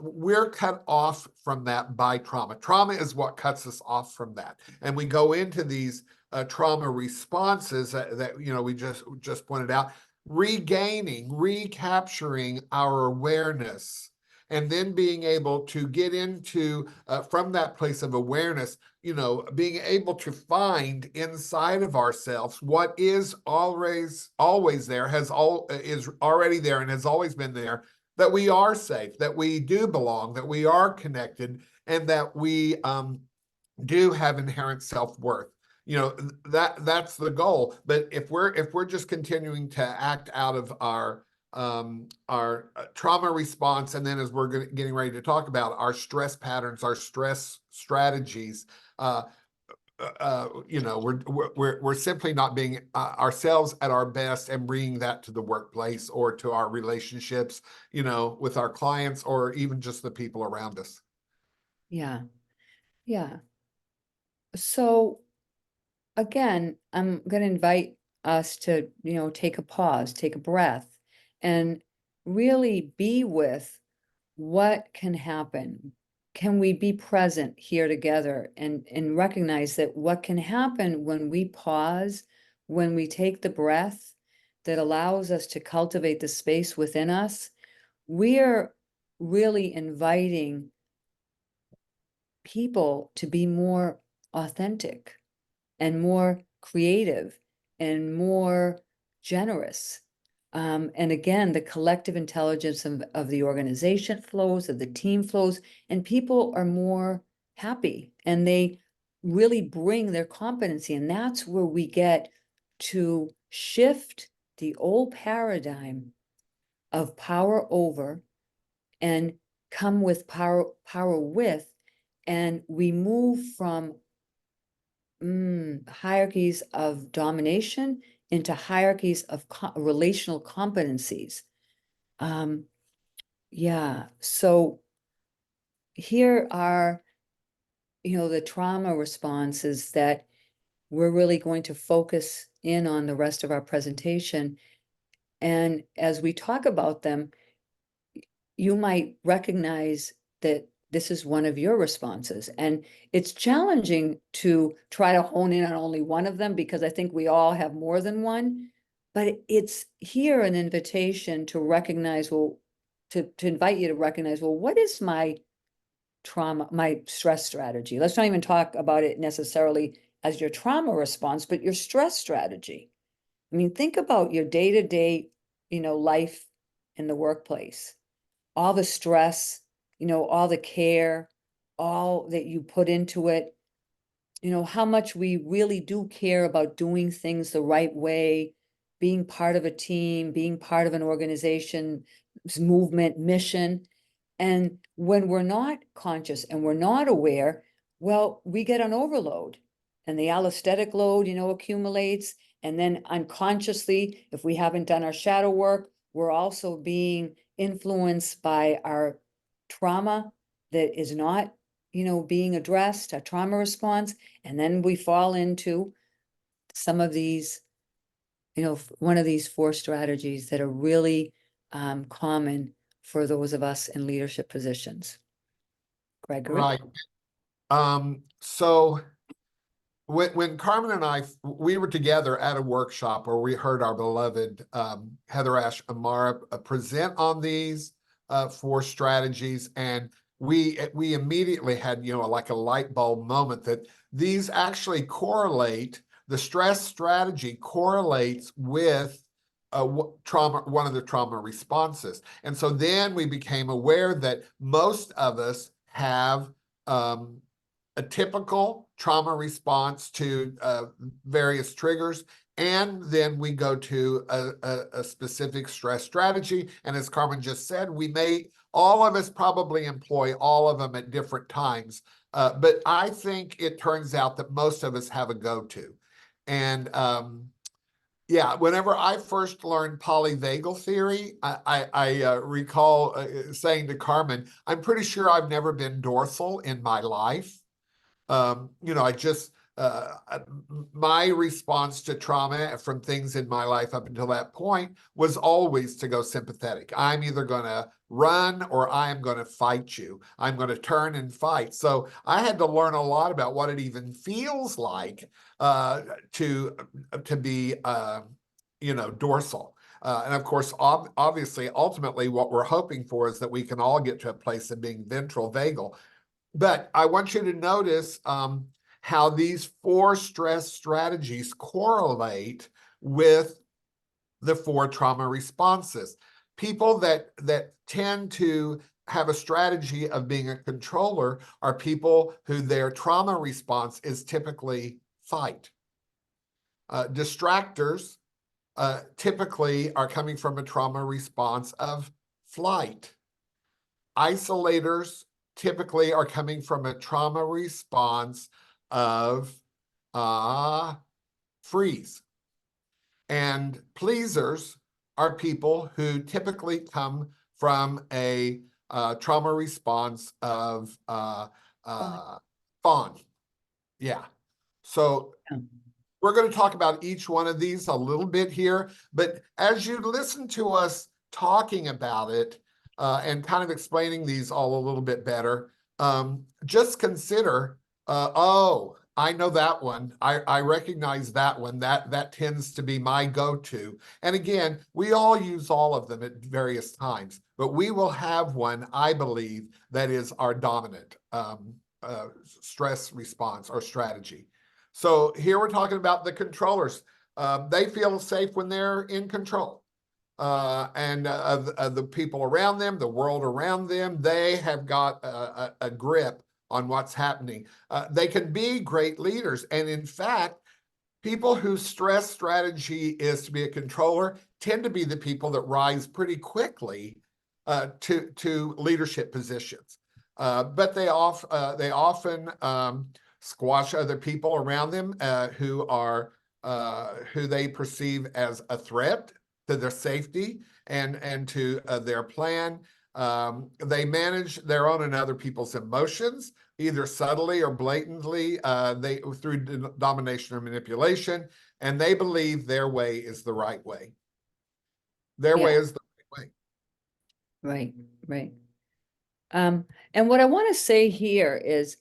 we're cut off from that by trauma. Trauma is what cuts us off from that. And we go into these trauma responses that we just pointed out, recapturing our awareness and then being able to get into from that place of awareness, being able to find inside of ourselves what is always there, is already there and has always been there, that we are safe, that we do belong, that we are connected, and that we do have inherent self-worth. That's the goal. But if we're just continuing to act out of our trauma response, and then as we're getting ready to talk about our stress patterns, our stress strategies, we're simply not being ourselves at our best and bringing that to the workplace or to our relationships, with our clients or even just the people around us. Yeah. Yeah. So again, I'm going to invite us to, take a pause, take a breath, and really be with what can happen. Can we be present here together and recognize that what can happen when we pause, when we take the breath that allows us to cultivate the space within us, we're really inviting people to be more authentic and more creative and more generous. And again, the collective intelligence of the organization flows, of the team flows, and people are more happy and they really bring their competency. And that's where we get to shift the old paradigm of power over and come with power with, and we move from hierarchies of domination into hierarchies of relational competencies. Yeah, so here are, the trauma responses that we're really going to focus in on the rest of our presentation. And as we talk about them, you might recognize that this is one of your responses. And it's challenging to try to hone in on only one of them because I think we all have more than one. But it's here an invitation to recognize, well, to invite you to recognize, well, what is my trauma, my stress strategy? Let's not even talk about it necessarily as your trauma response, but your stress strategy. I mean, think about your day-to-day, life in the workplace, all the stress, all the care, all that you put into it, how much we really do care about doing things the right way, being part of a team, being part of an organization, movement, mission. And when we're not conscious and we're not aware, well, we get an overload and the allostatic load, accumulates. And then unconsciously, if we haven't done our shadow work, we're also being influenced by our trauma that is not, being addressed, a trauma response. And then we fall into some of these, one of these 4 strategies that are really common for those of us in leadership positions. Gregory? Right. So when Carmen and I, we were together at a workshop where we heard our beloved Heather Ash Amara present on these 4 strategies, and we immediately had, like a light bulb moment that these actually correlate. The stress strategy correlates with trauma, one of the trauma responses. And so then we became aware that most of us have a typical trauma response to various triggers, and then we go to a specific stress strategy. And as Carmen just said, all of us probably employ all of them at different times. But I think it turns out that most of us have a go-to. And yeah, whenever I first learned polyvagal theory, I recall saying to Carmen, I'm pretty sure I've never been dorsal in my life. I just, my response to trauma from things in my life up until that point was always to go sympathetic. I'm either going to run or I'm going to fight you. I'm going to turn and fight. So I had to learn a lot about what it even feels like to be, dorsal. And of course, obviously, ultimately, what we're hoping for is that we can all get to a place of being ventral vagal. But I want you to notice how these 4 stress strategies correlate with the 4 trauma responses. People that tend to have a strategy of being a controller are people who their trauma response is typically fight. Distractors typically are coming from a trauma response of flight. Isolators typically are coming from a trauma response of freeze. And pleasers are people who typically come from a trauma response of fawn. Yeah. So we're going to talk about each one of these a little bit here, but as you listen to us talking about it and kind of explaining these all a little bit better, just consider, oh, I know that one. I recognize that one. That tends to be my go-to. And again, we all use all of them at various times, but we will have one, I believe, that is our dominant stress response or strategy. So here we're talking about the controllers. They feel safe when they're in control. And of the people around them, the world around them, they have got a grip on what's happening. They can be great leaders. And in fact, people whose stress strategy is to be a controller tend to be the people that rise pretty quickly to leadership positions. But they often squash other people around them who they perceive as a threat to their safety and to their plan. They manage their own and other people's emotions, either subtly or blatantly, through domination or manipulation, and they believe their way is the right way. Their way is the right way. Right, right. And what I want to say here is,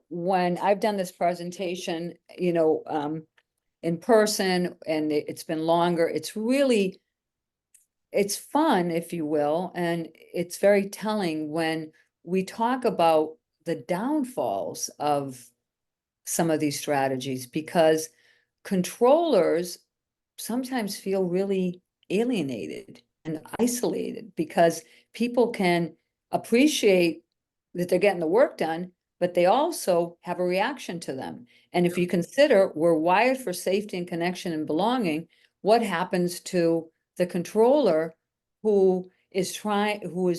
when I've done this presentation, in person, and it's been longer, it's fun, if you will, and it's very telling when we talk about the downfalls of some of these strategies, because controllers sometimes feel really alienated and isolated because people can appreciate that they're getting the work done, but they also have a reaction to them. And if you consider we're wired for safety and connection and belonging, what happens to the controller who is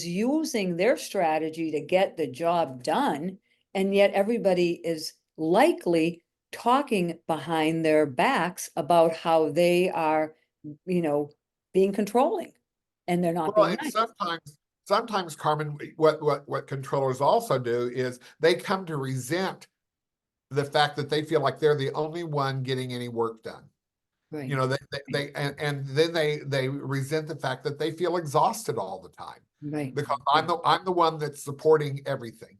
using their strategy to get the job done, and yet everybody is likely talking behind their backs about how they are, being controlling, and they're not Well, being and nice. sometimes, Carmen, what controllers also do is they come to resent the fact that they feel like they're the only one getting any work done. Right. And then they resent the fact that they feel exhausted all the time Right. because I'm the one that's supporting everything.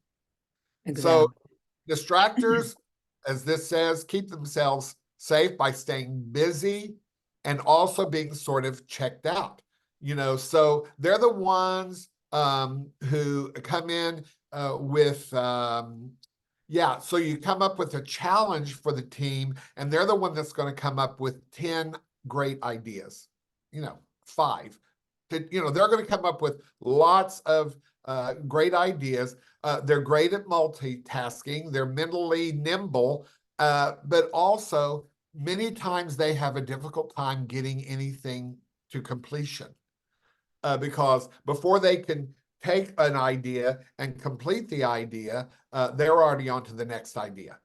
Exactly. So distractors, as this says, keep themselves safe by staying busy and also being sort of checked out. So they're the ones who come in with so you come up with a challenge for the team, and they're the one that's going to come up with 10 great ideas, 5. They're going to come up with lots of great ideas. They're great at multitasking. They're mentally nimble, but also many times they have a difficult time getting anything to completion because before they can take an idea and complete the idea, they're already on to the next idea.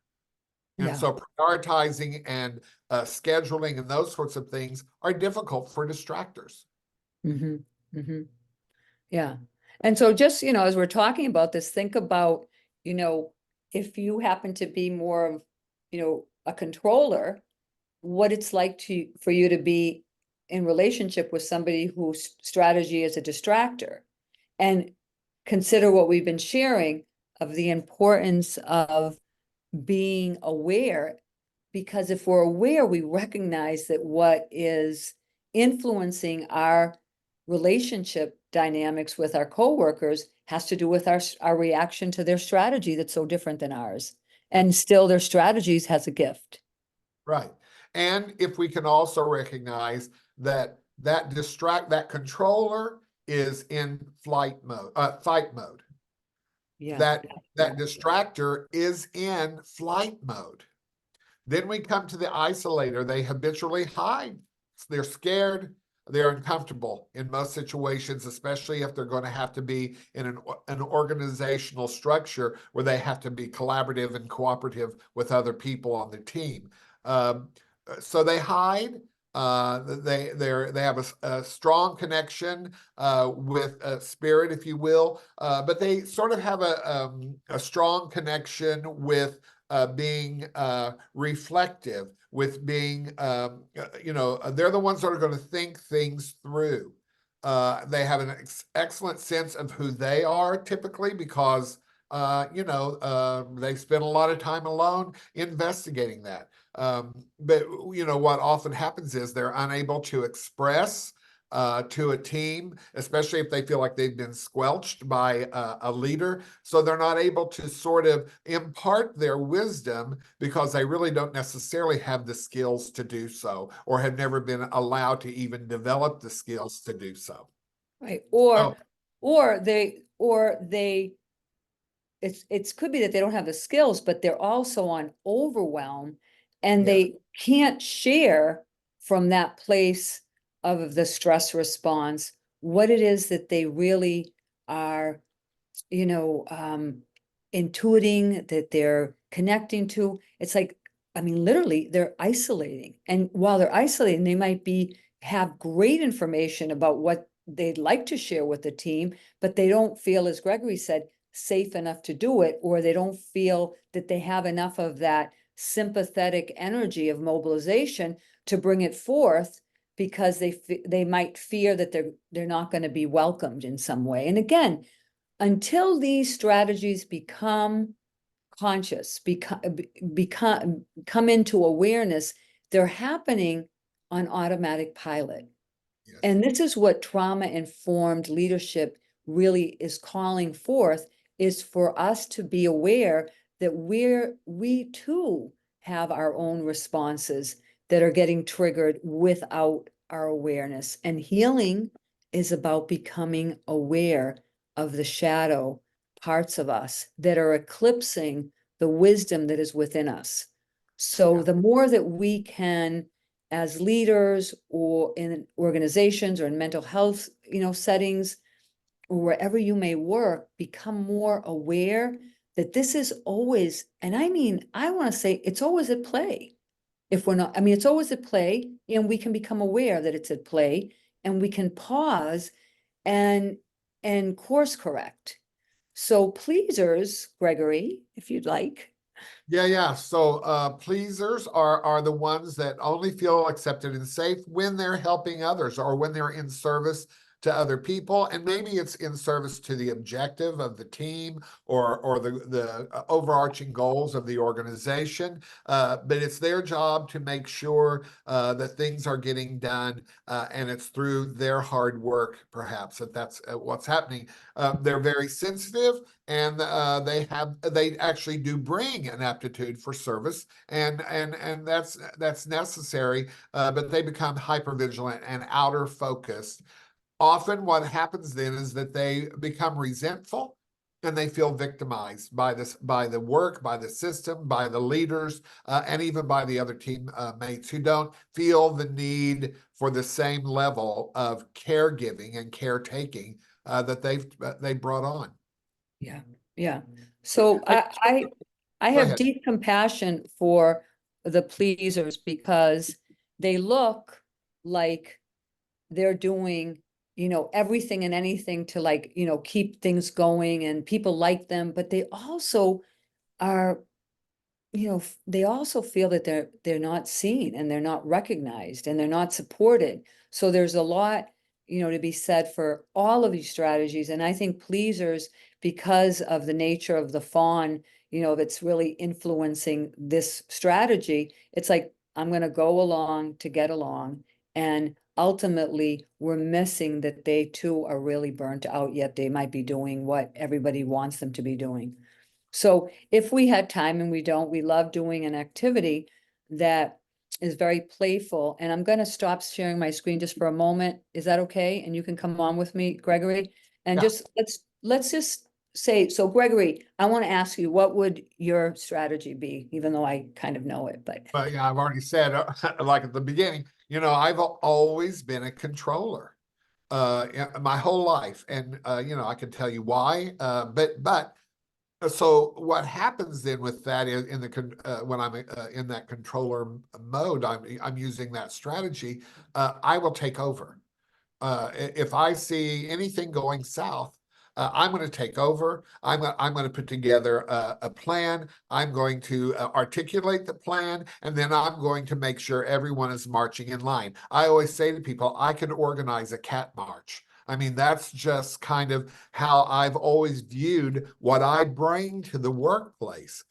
And so prioritizing and scheduling and those sorts of things are difficult for distractors. Mm-hmm. Mm-hmm. Yeah. And so just, as we're talking about this, think about, if you happen to be more of, a controller, what it's like for you to be in relationship with somebody whose strategy is a distractor, and consider what we've been sharing of the importance of being aware, because if we're aware, we recognize that what is influencing our relationship dynamics with our coworkers has to do with our reaction to their strategy that's so different than ours. And still their strategies has a gift. Right. And if we can also recognize that that controller is in fight mode. Yeah. That distractor is in flight mode. Then we come to the isolator. They habitually hide. They're scared. They're uncomfortable in most situations, especially if they're going to have to be in an organizational structure where they have to be collaborative and cooperative with other people on the team. So they hide. They have a strong connection with spirit, if you will, but they sort of have a strong connection with being reflective, with being, they're the ones that are going to think things through. They have an excellent sense of who they are typically because, they spend a lot of time alone investigating that. But what often happens is they're unable to express to a team, especially if they feel like they've been squelched by a leader. So they're not able to sort of impart their wisdom because they really don't necessarily have the skills to do so, or have never been allowed to even develop the skills to do so. Right. So, Or they it's could be that they don't have the skills, but they're also on overwhelm and Yeah. they can't share from that place of the stress response what it is that they really are, intuiting, that they're connecting to. It's like, I mean, literally, they're isolating. And while they're isolating, they might have great information about what they'd like to share with the team, but they don't feel, as Gregory said, safe enough to do it, or they don't feel that they have enough of that sympathetic energy of mobilization to bring it forth, because they might fear that they're not going to be welcomed in some way. And again, until these strategies become conscious, come into awareness, they're happening on automatic pilot. yes. And this is what trauma-informed leadership really is calling forth, is for us to be aware that we too have our own responses that are getting triggered without our awareness. And healing is about becoming aware of the shadow parts of us that are eclipsing the wisdom that is within us. So Yeah. the more that we can, as leaders or in organizations or in mental health, settings, or wherever you may work, become more aware that this is always, and I mean, I want to say it's always at play. If we're not, I mean, it's always at play, and we can become aware that it's at play, and we can pause and course correct. So pleasers, Gregory, if you'd like. Yeah. So pleasers are the ones that only feel accepted and safe when they're helping others, or when they're in service to other people, and maybe it's in service to the objective of the team, or the overarching goals of the organization. But it's their job to make sure that things are getting done, and it's through their hard work, perhaps, that's what's happening. They're very sensitive, and they actually do bring an aptitude for service, and that's necessary. But they become hypervigilant and outer focused. Often what happens then is that they become resentful, and they feel victimized by the work, by the system, by the leaders, and even by the other team mates, who don't feel the need for the same level of caregiving and caretaking that they brought on. Yeah. So I Go have ahead. deep compassion for the pleasers, because they look like they're doing, everything and anything to keep things going, and people like them, but they also are, they also feel that they're not seen, and they're not recognized, and they're not supported. So there's a lot, to be said for all of these strategies. And I think pleasers, because of the nature of the fawn, that's really influencing this strategy, it's like, I'm going to go along to get along, and ultimately we're missing that they too are really burnt out, yet they might be doing what everybody wants them to be doing. So if we had time, and we don't, we love doing an activity that is very playful. And I'm going to stop sharing my screen just for a moment. Is that okay? And you can come on with me, Gregory. And Yeah. just let's just say, so Gregory, I want to ask you, what would your strategy be? Even though I kind of know it, but But yeah, I've already said, like at the beginning, I've always been a controller my whole life. And, I can tell you why. But so what happens then with that is when I'm in that controller mode, I'm using that strategy. I will take over. If I see anything going south, I'm going to take over. I'm going to put together a plan. I'm going to articulate the plan, and then I'm going to make sure everyone is marching in line. I always say to people, I can organize a cat march. I mean, that's just kind of how I've always viewed what I bring to the workplace.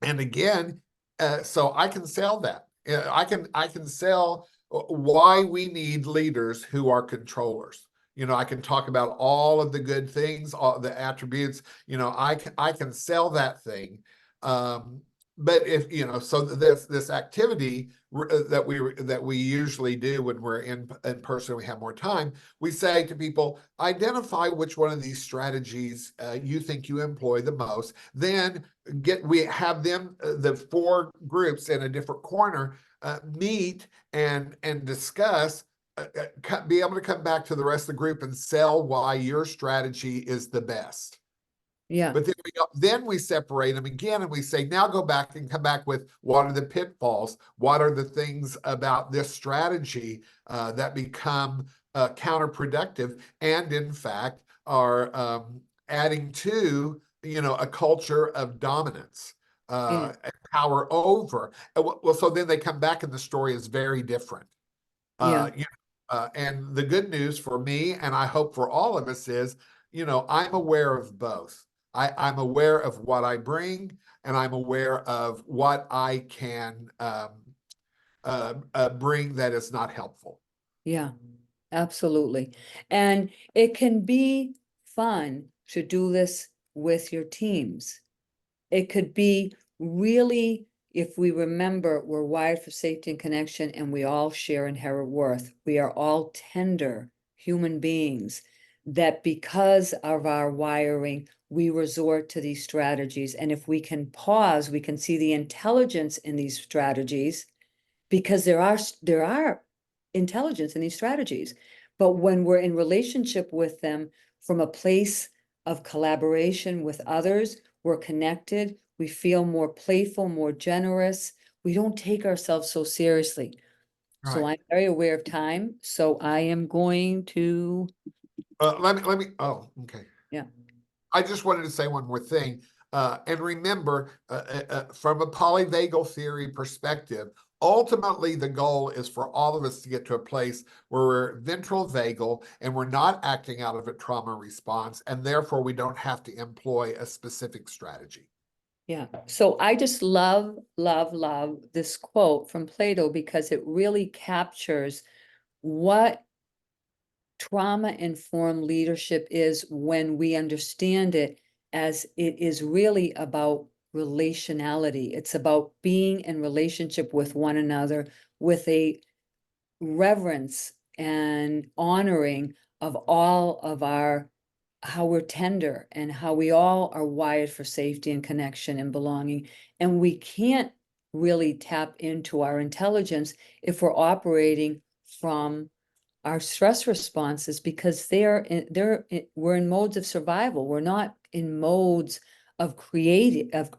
And again, so I can sell that. I can sell why we need leaders who are controllers. I can talk about all of the good things, all the attributes. I can sell that thing. But if so this activity that we usually do when we're in person, we have more time. We say to people, identify which one of these strategies you think you employ the most. Then we have them, the four groups in a different corner, meet and discuss, be able to come back to the rest of the group and sell why your strategy is the best. yeah, But then we separate them again, and we say, now go back and come back with, what are the pitfalls? What are the things about this strategy that become counterproductive, and in fact are adding to a culture of dominance yeah, and power over. Well, so then they come back, and the story is very different. yeah, And the good news for me, and I hope for all of us, is I'm aware of both. I'm aware of what I bring, and I'm aware of what I can bring that is not helpful. yeah, absolutely. And it can be fun to do this with your teams. It could be really, if we remember, we're wired for safety and connection, and we all share inherent worth. We are all tender human beings that, because of our wiring, we resort to these strategies. And if we can pause, we can see the intelligence in these strategies, because there are intelligence in these strategies. But when we're in relationship with them from a place of collaboration with others, we're connected, we feel more playful, more generous. We don't take ourselves so seriously. So Right. I'm very aware of time. So I am going to, Let me. Oh, okay. yeah, I just wanted to say one more thing. And remember, from a polyvagal theory perspective, ultimately the goal is for all of us to get to a place where we're ventral vagal and we're not acting out of a trauma response, and therefore we don't have to employ a specific strategy. yeah. So I just love, love, love this quote from Plato, because it really captures what trauma-informed leadership is when we understand it as it is really about relationality. It's about being in relationship with one another with a reverence and honoring of all of how we're tender and how we all are wired for safety and connection and belonging. And we can't really tap into our intelligence if we're operating from our stress responses, because we're in modes of survival. We're not in modes of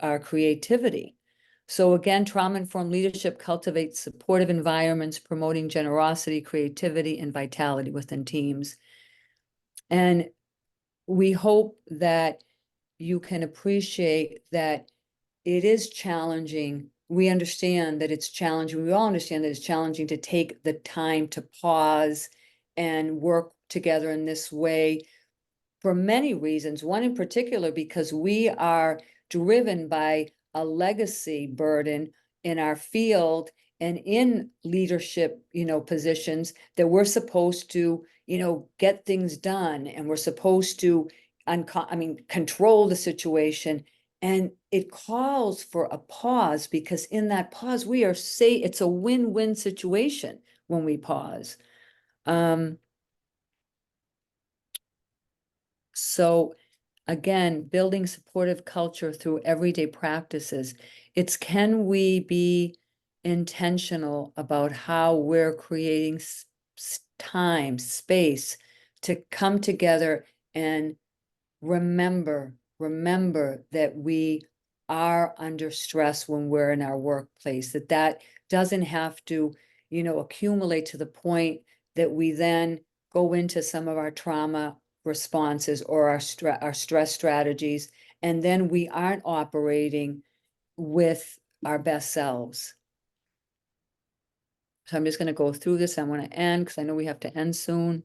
our creativity. So again, trauma-informed leadership cultivates supportive environments, promoting generosity, creativity, and vitality within teams. And we hope that you can appreciate that it is challenging. We understand that it's challenging. We all understand that it's challenging to take the time to pause and work together in this way for many reasons. One in particular, because we are driven by a legacy burden in our field and in leadership, positions, that we're supposed to, get things done, and we're supposed to, control the situation. And it calls for a pause, because in that pause, it's a win-win situation when we pause. So again, building supportive culture through everyday practices. It's, can we be intentional about how we're creating time, space to come together and remember that we are under stress when we're in our workplace, that doesn't have to, accumulate to the point that we then go into some of our trauma responses or our stress strategies, and then we aren't operating with our best selves. So I'm just going to go through this. I want to end because I know we have to end soon.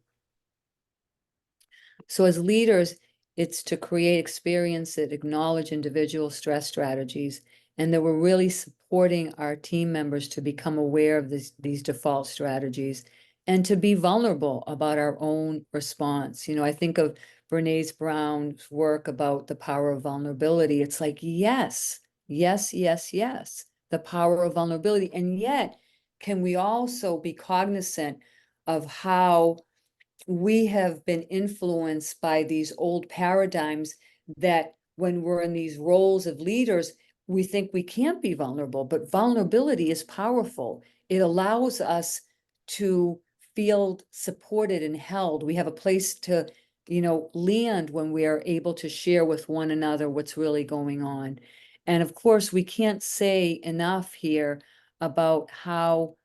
So as leaders, it's to create experience that acknowledge individual stress strategies, and that we're really supporting our team members to become aware of these default strategies, and to be vulnerable about our own response. I think of Brené Brown's work about the power of vulnerability. It's like, yes, the power of vulnerability. And yet, can we also be cognizant of how we have been influenced by these old paradigms, that when we're in these roles of leaders, we think we can't be vulnerable, but vulnerability is powerful. It allows us to feel supported and held. We have a place to, land when we are able to share with one another what's really going on. And of course, we can't say enough here about how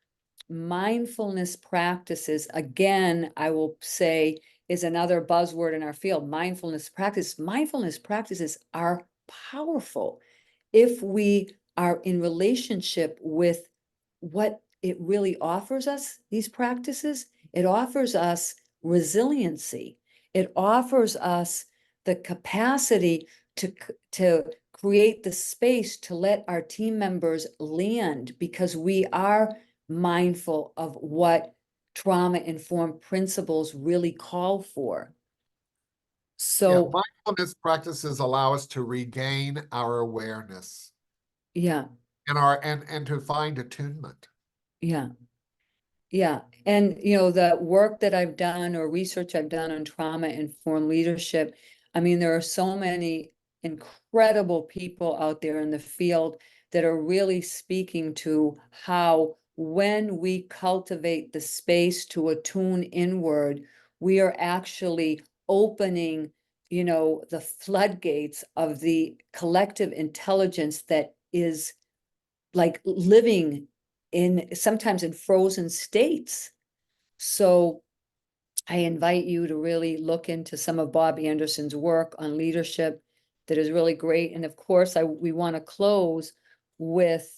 mindfulness practices, again, I will say, is another buzzword in our field. Mindfulness practices are powerful if we are in relationship with what it really offers us. These practices, it offers us resiliency. It offers us the capacity to create the space to let our team members land, because we are mindful of what trauma-informed principles really call for. So, mindfulness practices allow us to regain our awareness. yeah. And to find attunement. Yeah. Yeah. And, the work that I've done, or research I've done on trauma-informed leadership, there are so many incredible people out there in the field that are really speaking to how, when we cultivate the space to attune inward, we are actually opening, the floodgates of the collective intelligence that is like living sometimes in frozen states. So I invite you to really look into some of Bob Anderson's work on leadership that is really great. And of course, we want to close with,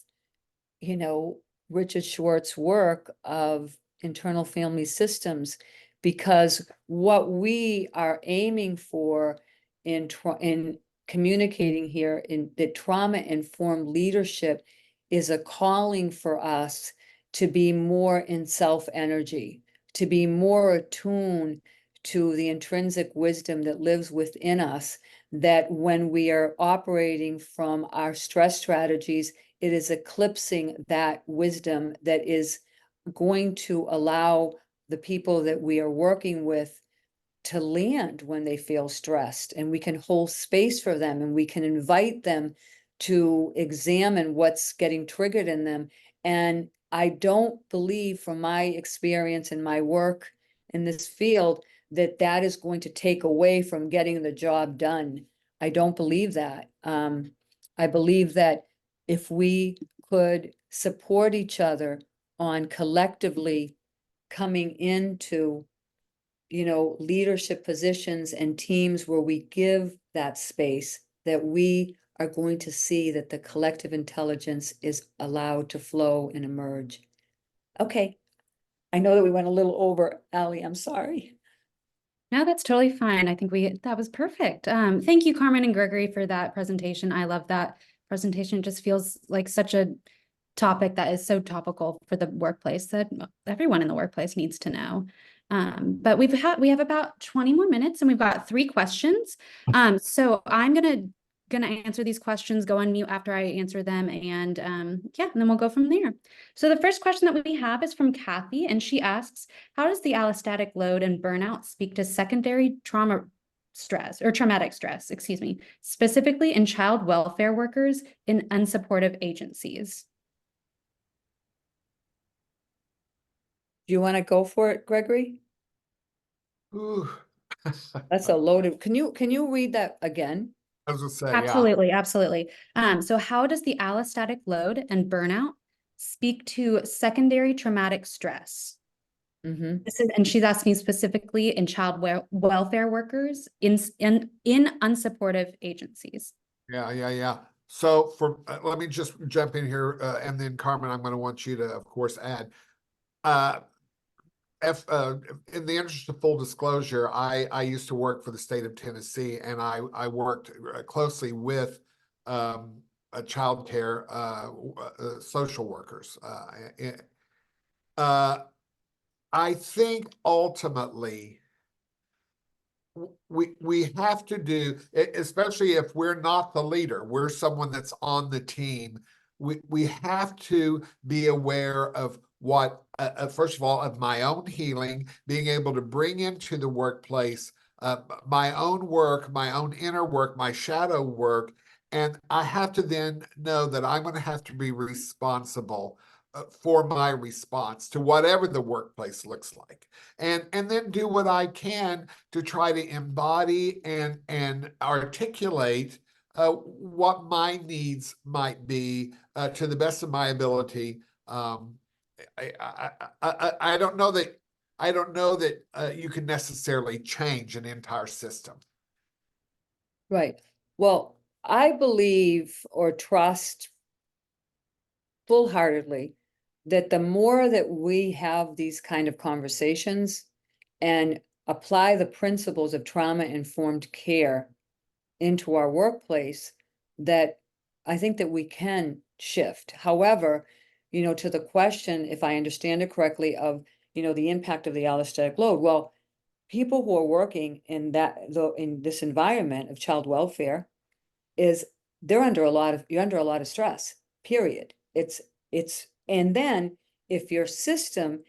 Richard Schwartz's work of internal family systems, because what we are aiming for in communicating here, in the trauma-informed leadership, is a calling for us to be more in self-energy, to be more attuned to the intrinsic wisdom that lives within us, that when we are operating from our stress strategies, it is eclipsing that wisdom that is going to allow the people that we are working with to land when they feel stressed, and we can hold space for them, and we can invite them to examine what's getting triggered in them. And I don't believe, from my experience and my work in this field, that that is going to take away from getting the job done. I don't believe that. I believe that if we could support each other on collectively coming into, leadership positions and teams where we give that space, that we are going to see that the collective intelligence is allowed to flow and emerge. Okay. I know that we went a little over, Allie, I'm sorry. No, that's totally fine. I think that was perfect. Thank you, Carmen and Gregory, for that presentation. I love that presentation. It just feels like such a topic that is so topical for the workplace that everyone in the workplace needs to know. But we have about 20 more minutes and we've got 3 questions. So I'm gonna answer these questions, go on mute after I answer them, and yeah, and then we'll go from there. So the first question that we have is from Kathy, and she asks, how does the allostatic load and burnout speak to secondary trauma stress or traumatic stress, excuse me, specifically in child welfare workers in unsupportive agencies? Do you want to go for it, Gregory? Ooh. That's a loaded, can you read that again? I was gonna say, yeah. Absolutely, absolutely. So how does the allostatic load and burnout speak to secondary traumatic stress? Mm-hmm. And she's asking specifically in child welfare workers in unsupportive agencies. Yeah. So let me just jump in here, and then Carmen, I'm going to want you to, of course, add. Uh, in the interest of full disclosure, I used to work for the state of Tennessee, and I worked closely with child care social workers. I think ultimately we have to do, especially if we're not the leader, we're someone that's on the team. We have to be aware of what, first of all, of my own healing, being able to bring into the workplace my own work, my own inner work, my shadow work, and I have to then know that I'm going to have to be responsible for my response to whatever the workplace looks like, and then do what I can to try to embody and articulate what my needs might be to the best of my ability. I don't know that you can necessarily change an entire system. Right. Well, I believe or trust full-heartedly that the more that we have these kind of conversations and apply the principles of trauma-informed care into our workplace, that I think that we can shift. However, to the question, if I understand it correctly, of, the impact of the allostatic load, well, people who are working in this environment of child welfare you're under a lot of stress, period. And then if your system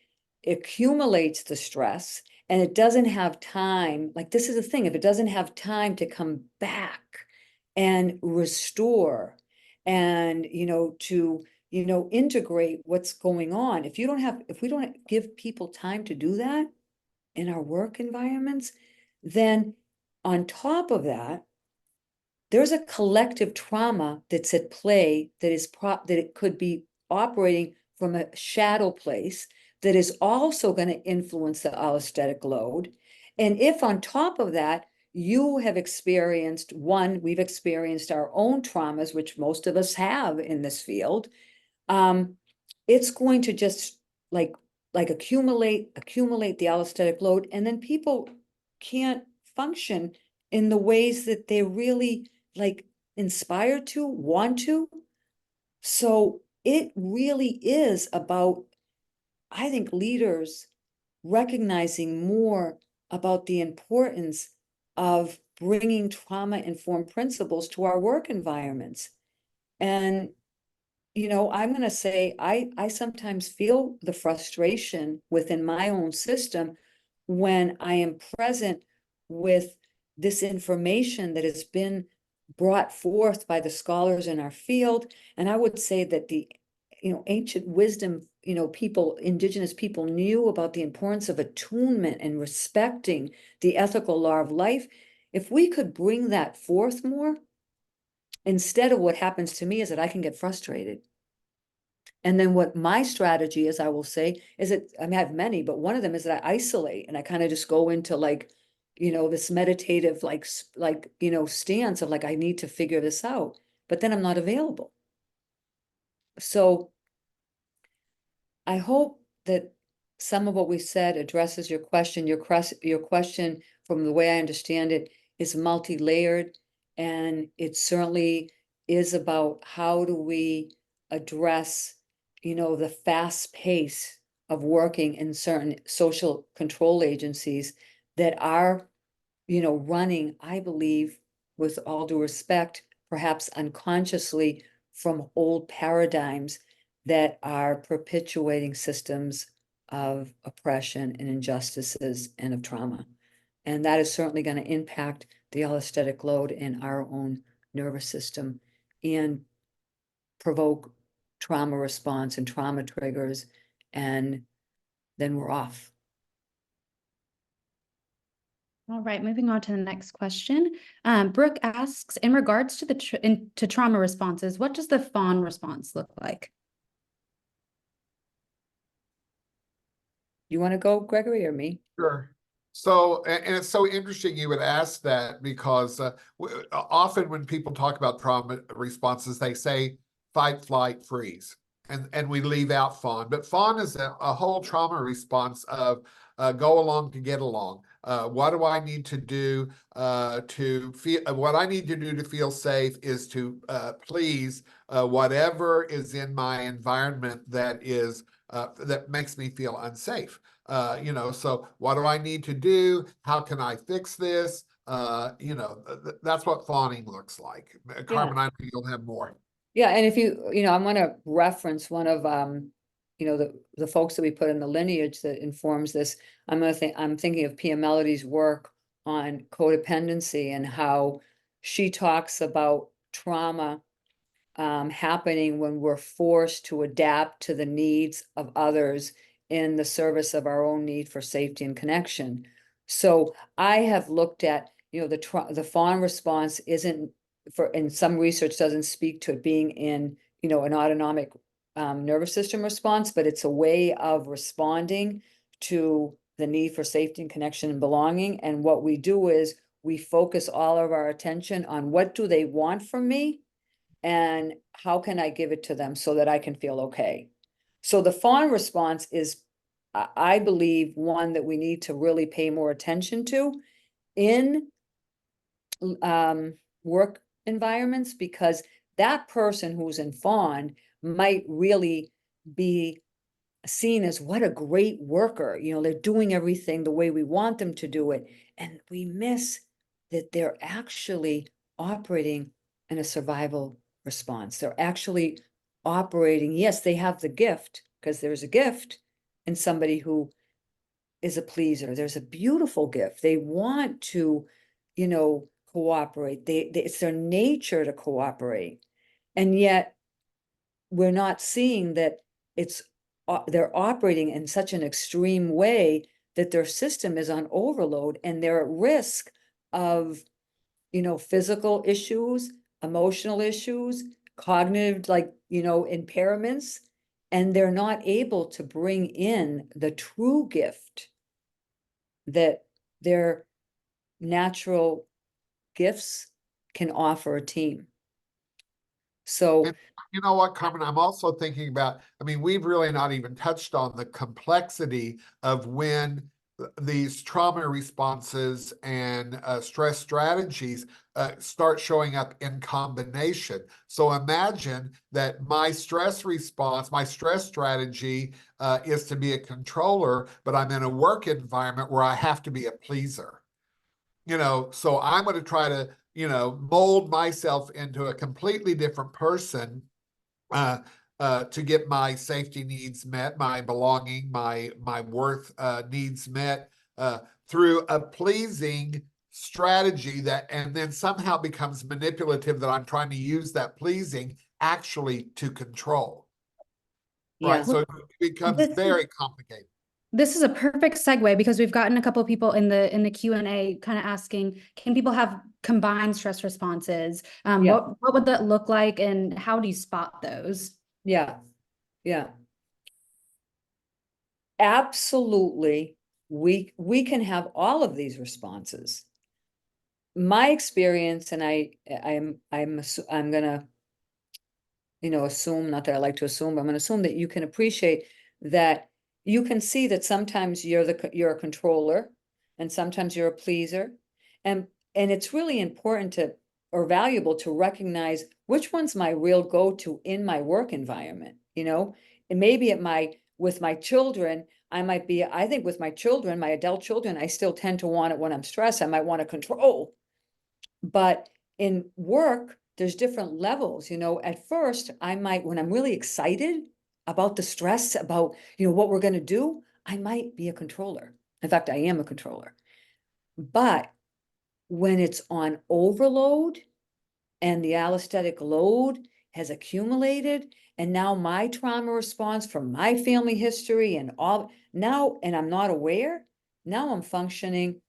accumulates the stress and it doesn't have time, like this is the thing, if it doesn't have time to come back and restore and, to, integrate what's going on, if we don't give people time to do that in our work environments, then on top of that, there's a collective trauma that's at play that it could be operating from a shadow place that is also going to influence the allostatic load. And if on top of that, we've experienced our own traumas, which most of us have in this field, it's going to just like accumulate the allostatic load, and then people can't function in the ways that they really inspired to, want to. So it really is about, I think, leaders recognizing more about the importance of bringing trauma-informed principles to our work environments. And, I'm going to say, I sometimes feel the frustration within my own system when I am present with this information that has been brought forth by the scholars in our field. And I would say that the, ancient wisdom, indigenous people knew about the importance of attunement and respecting the ethical law of life. If we could bring that forth more, instead of what happens to me is that I can get frustrated. And then what my strategy is, I will say, is that I have many, but one of them is that I isolate and I kind of just go into this meditative, stance of I need to figure this out, but then I'm not available. So I hope that some of what we said addresses your question. Your question, from the way I understand it, is multi-layered, and it certainly is about how do we address the fast pace of working in certain social control agencies that are, running, I believe, with all due respect, perhaps unconsciously from old paradigms that are perpetuating systems of oppression and injustices and of trauma. And that is certainly going to impact the allostatic load in our own nervous system and provoke trauma response and trauma triggers, and then we're off. All right, moving on to the next question. Brooke asks, in regards to to trauma responses, what does the fawn response look like? You want to go, Gregory, or me? Sure. So, and it's so interesting you would ask that because often when people talk about trauma responses, they say fight, flight, freeze, and we leave out fawn. But fawn is a whole trauma response of go along to get along. What do I need to do to feel? What I need to do to feel safe is to please whatever is in my environment that is that makes me feel unsafe. So what do I need to do? How can I fix this? That's what fawning looks like. Carmen, I think you'll have more. Yeah, and if I'm going to reference one of the folks that we put in the lineage that informs this. I'm thinking of Pia Melody's work on codependency and how she talks about trauma happening when we're forced to adapt to the needs of others in the service of our own need for safety and connection. So I have looked at, the fawn response isn't in some research doesn't speak to it being in, an autonomic nervous system response, but it's a way of responding to the need for safety and connection and belonging. And what we do is we focus all of our attention on what do they want from me and how can I give it to them so that I can feel okay. So the fawn response is, I believe, one that we need to really pay more attention to in work environments, because that person who's in fawn might really be seen as what a great worker. They're doing everything the way we want them to do it. And we miss that they're actually operating in a survival response. They're actually operating. Yes, they have the gift, because there's a gift in somebody who is a pleaser. There's a beautiful gift. They want to, cooperate. It's their nature to cooperate. And yet we're not seeing that they're operating in such an extreme way that their system is on overload and they're at risk of, physical issues, emotional issues, cognitive, impairments, and they're not able to bring in the true gift that their natural gifts can offer a team. So, And you know what, Carmen, I'm also thinking about, we've really not even touched on the complexity of when these trauma responses and stress strategies start showing up in combination. So imagine that my stress response, my stress strategy is to be a controller, but I'm in a work environment where I have to be a pleaser. So I'm going to try to, mold myself into a completely different person to get my safety needs met, my belonging, my worth needs met through a pleasing strategy and then somehow becomes manipulative, that I'm trying to use that pleasing actually to control. yeah. Right. So it becomes very complicated. This is a perfect segue because we've gotten a couple of people in the Q&A kind of asking, can people have combined stress responses? What would that look like and how do you spot those? Yeah. Absolutely. We can have all of these responses. My experience, and I'm gonna, assume, not that I like to assume, but I'm gonna assume that you can appreciate that you can see that sometimes you're a controller and sometimes you're a pleaser. And it's really important or valuable to recognize which one's my real go-to in my work environment. and maybe with my children, I think with my children, my adult children, I still tend to want it when I'm stressed. I might want to control. But in work, there's different levels, at first I might, when I'm really excited about the stress, about, what we're going to do, I might be a controller. In fact, I am a controller. But when it's on overload and the allostatic load has accumulated, and now my trauma response from my family history and I'm not aware, now I'm functioning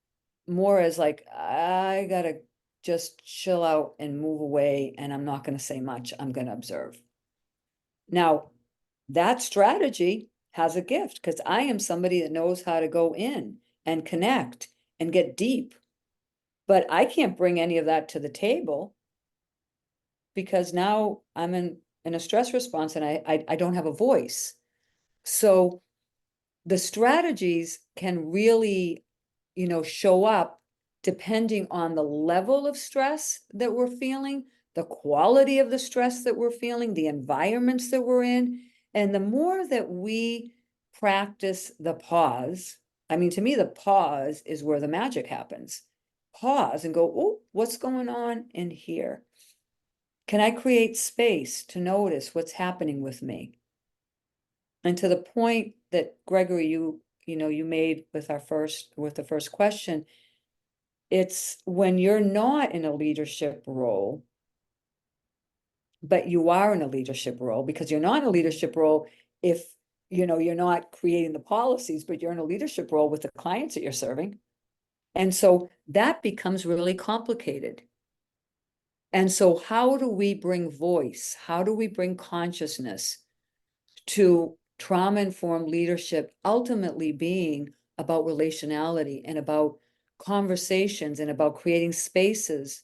more as like, I gotta just chill out and move away, and I'm not gonna say much, I'm gonna observe. Now, that strategy has a gift, because I am somebody that knows how to go in and connect and get deep. But I can't bring any of that to the table, because now I'm in a stress response and I don't have a voice. So the strategies can really, show up depending on the level of stress that we're feeling, the quality of the stress that we're feeling, the environments that we're in. And the more that we practice the pause, I mean, to me, the pause is where the magic happens. Pause and go, oh, what's going on in here? Can I create space to notice what's happening with me? And to the point that Gregory, you made with the first question, it's when you're not in a leadership role, but you are in a leadership role, because you're not in a leadership role if you're not creating the policies, but you're in a leadership role with the clients that you're serving. And so that becomes really complicated. And so how do we bring voice? How do we bring consciousness to trauma-informed leadership, ultimately being about relationality and about conversations and about creating spaces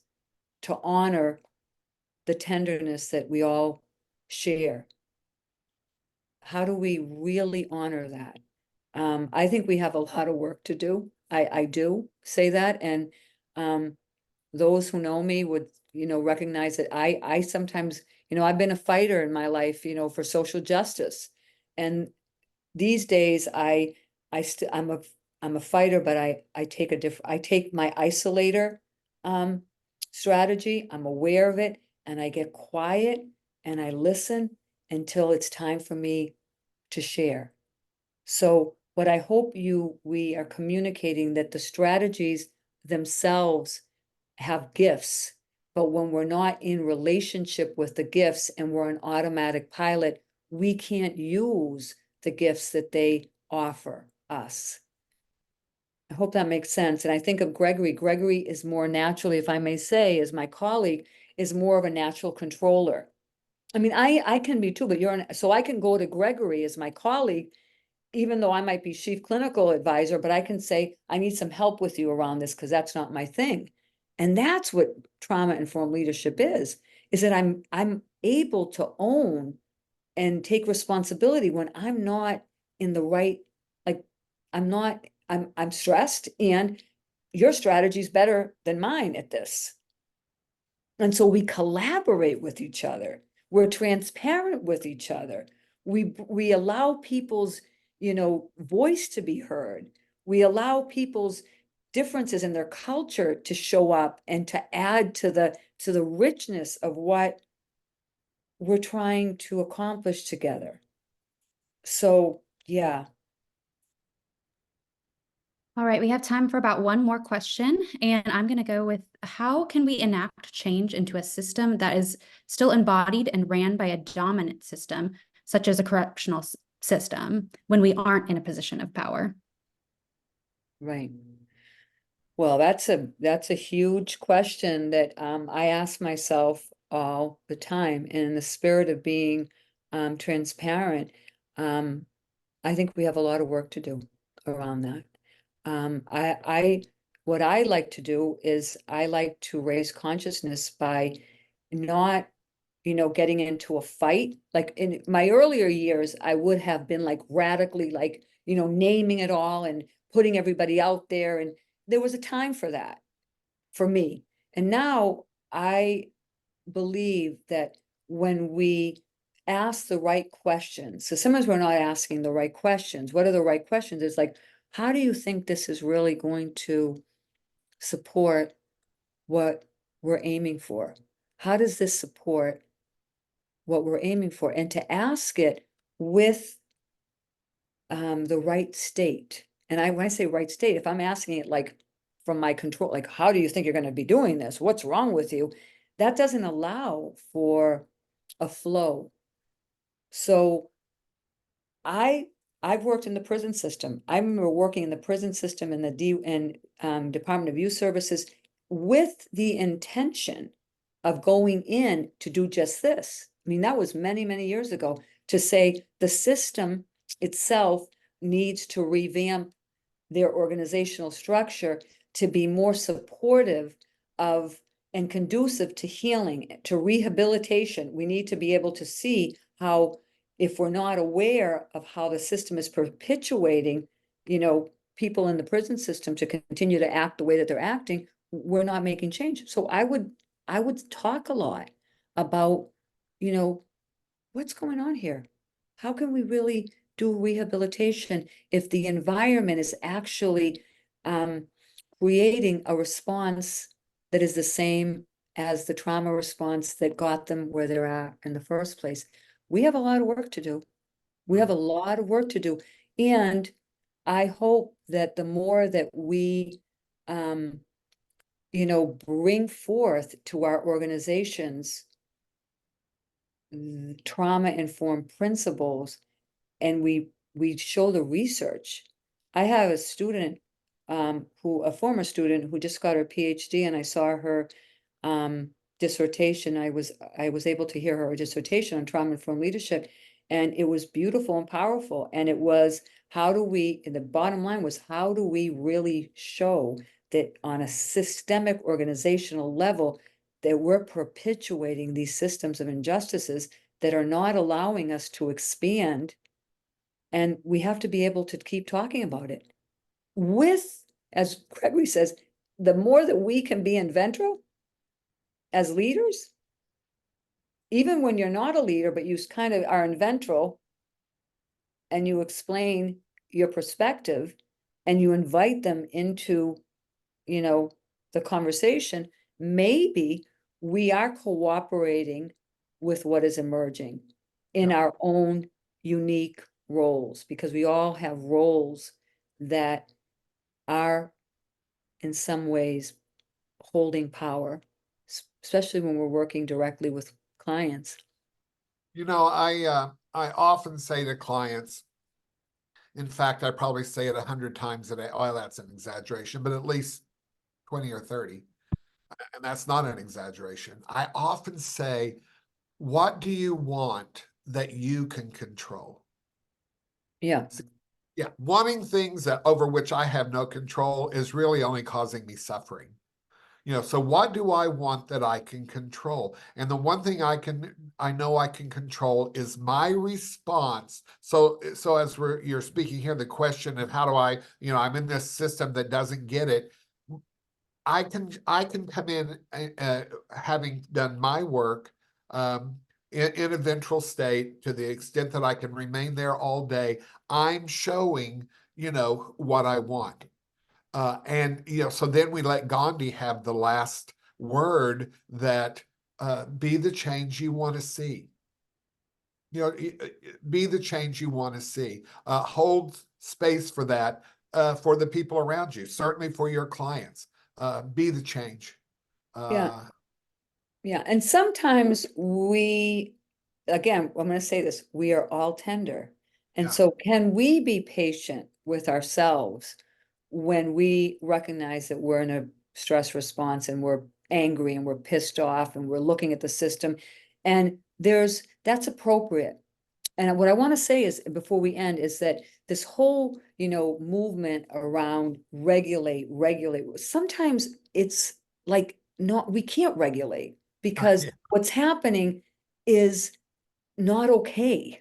to honor the tenderness that we all share? How do we really honor that? I think we have a lot of work to do. I do say that. And those who know me would, recognize that I sometimes, I've been a fighter in my life, for social justice. And these days I'm a fighter, but I take my isolator strategy. I'm aware of it, and I get quiet and I listen until it's time for me to share. So what I hope we are communicating, that the strategies themselves have gifts, but when we're not in relationship with the gifts and we're an automatic pilot, we can't use the gifts that they offer us. I hope that makes sense. And I think of Gregory. Gregory is more naturally, if I may say, as my colleague, is more of a natural controller. I mean, I can be too, but so I can go to Gregory as my colleague, even though I might be chief clinical advisor, but I can say, I need some help with you around this, because that's not my thing. And that's what trauma-informed leadership is that I'm able to own and take responsibility when I'm not in the right, like, I'm stressed, and your strategy is better than mine at this. And so we collaborate with each other. We're transparent with each other. We allow people's, voice to be heard. We allow people's differences in their culture to show up and to add to the richness of what we're trying to accomplish together. So, yeah. All right, we have time for about one more question, and I'm going to go with, how can we enact change into a system that is still embodied and ran by a dominant system, such as a correctional system, when we aren't in a position of power? Right. Well, that's a huge question that I ask myself all the time. And in the spirit of being transparent, I think we have a lot of work to do around that. What I like to do is I like to raise consciousness by not, getting into a fight. Like in my earlier years, I would have been like radically, like, naming it all and putting everybody out there. And there was a time for that for me. And now I believe that when we ask the right questions. So sometimes we're not asking the right questions. What are the right questions? It's like, how do you think this is really going to support what we're aiming for? How does this support what we're aiming for? And to ask it with the right state. And when I say right state, if I'm asking it like from my control, like, how do you think you're going to be doing this? What's wrong with you? That doesn't allow for a flow. So I've worked in the prison system. I remember working in the prison system in the Department of Youth Services with the intention of going in to do just this. I mean, that was many, many years ago, to say the system itself needs to revamp their organizational structure to be more supportive of and conducive to healing, to rehabilitation. We need to be able to see how, if we're not aware of how the system is perpetuating, people in the prison system to continue to act the way that they're acting, we're not making change. So I would talk a lot about, what's going on here? How can we really do rehabilitation if the environment is actually creating a response that is the same as the trauma response that got them where they're at in the first place? We have a lot of work to do. We have a lot of work to do. And I hope that the more that we, bring forth to our organizations trauma-informed principles, and we show the research. I have a student, a former student who just got her PhD, and I saw her dissertation. I was able to hear her dissertation on trauma-informed leadership, and it was beautiful and powerful. And it was, the bottom line was, how do we really show that on a systemic organizational level that we're perpetuating these systems of injustices that are not allowing us to expand? And we have to be able to keep talking about it with, as Gregory says, the more that we can be in ventral as leaders, even when you're not a leader, but you kind of are in ventral and you explain your perspective and you invite them into, the conversation, maybe we are cooperating with what is emerging in our own unique roles, because we all have roles that are in some ways holding power, especially when we're working directly with clients. I often say to clients, in fact, I probably say it 100 times a day. Oh, that's an exaggeration, but at least 20 or 30. And that's not an exaggeration. I often say, what do you want that you can control? Yeah. Yeah. Wanting things that over which I have no control is really only causing me suffering. So what do I want that I can control? And the one thing I know I can control is my response. So as you're speaking here, the question of how do I'm in this system that doesn't get it. I can come in having done my work in a ventral state to the extent that I can remain there all day. I'm showing, what I want. And so then we let Gandhi have the last word, that be the change you want to see. Be the change you want to see. Hold space for that, for the people around you, certainly for your clients. Be the change. Yeah. And sometimes again, I'm going to say this, we are all tender. And so can we be patient with ourselves when we recognize that we're in a stress response and we're angry and we're pissed off and we're looking at the system, and that's appropriate. And what I want to say is, before we end, is that this whole, movement around regulate, sometimes it's like, we can't regulate, because what's happening is not okay.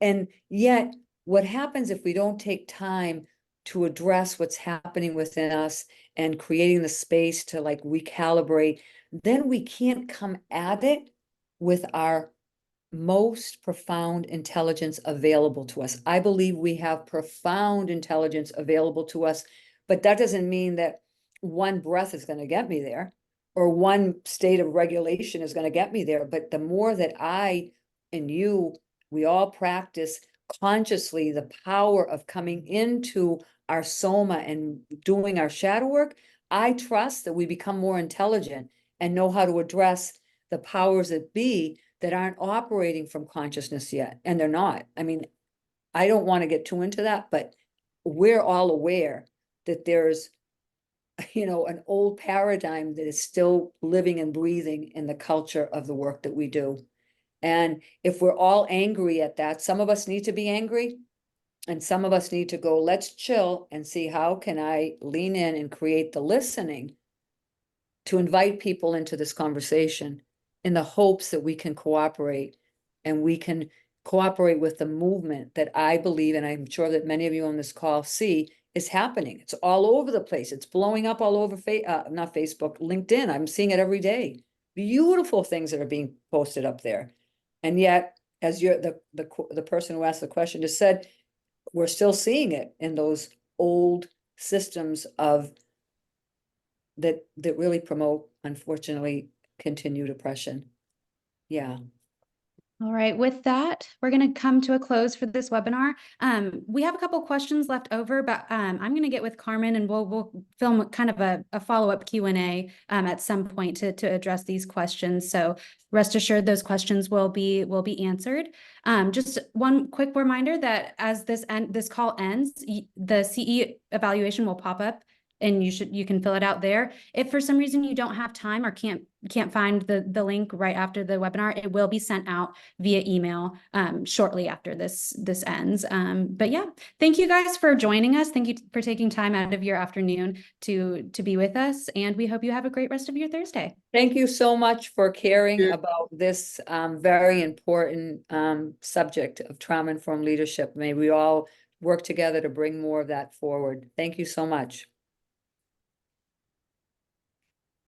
And yet, what happens if we don't take time to address what's happening within us and creating the space to recalibrate, then we can't come at it with our most profound intelligence available to us. I believe we have profound intelligence available to us, but that doesn't mean that one breath is going to get me there, or one state of regulation is going to get me there. But the more that I and you, we all practice consciously the power of coming into our soma and doing our shadow work, I trust that we become more intelligent and know how to address the powers that be that aren't operating from consciousness yet. And they're not. I mean, I don't want to get too into that, but we're all aware that there's, an old paradigm that is still living and breathing in the culture of the work that we do. And if we're all angry at that, some of us need to be angry, and some of us need to go, let's chill and see how can I lean in and create the listening to invite people into this conversation in the hopes that we can cooperate, and we can cooperate with the movement that I believe, and I'm sure that many of you on this call see, is happening. It's all over the place. It's blowing up all over, not Facebook, LinkedIn. I'm seeing it every day. Beautiful things that are being posted up there. And yet, as the person who asked the question just said, we're still seeing it in those old systems of that really promote, unfortunately, continued oppression. Yeah. All right, with that, we're going to come to a close for this webinar. We have a couple questions left over, but I'm going to get with Carmen, and we'll film kind of a follow-up Q&A at some point to address these questions. So rest assured, those questions will be answered. Just one quick reminder that as this call ends, the CE evaluation will pop up, and you can fill it out there. If for some reason you don't have time or can't find the link right after the webinar, it will be sent out via email shortly after this ends. But yeah, thank you guys for joining us. Thank you for taking time out of your afternoon to be with us, and we hope you have a great rest of your Thursday. Thank you so much for caring Yeah. about this very important subject of trauma-informed leadership. May we all work together to bring more of that forward. Thank you so much.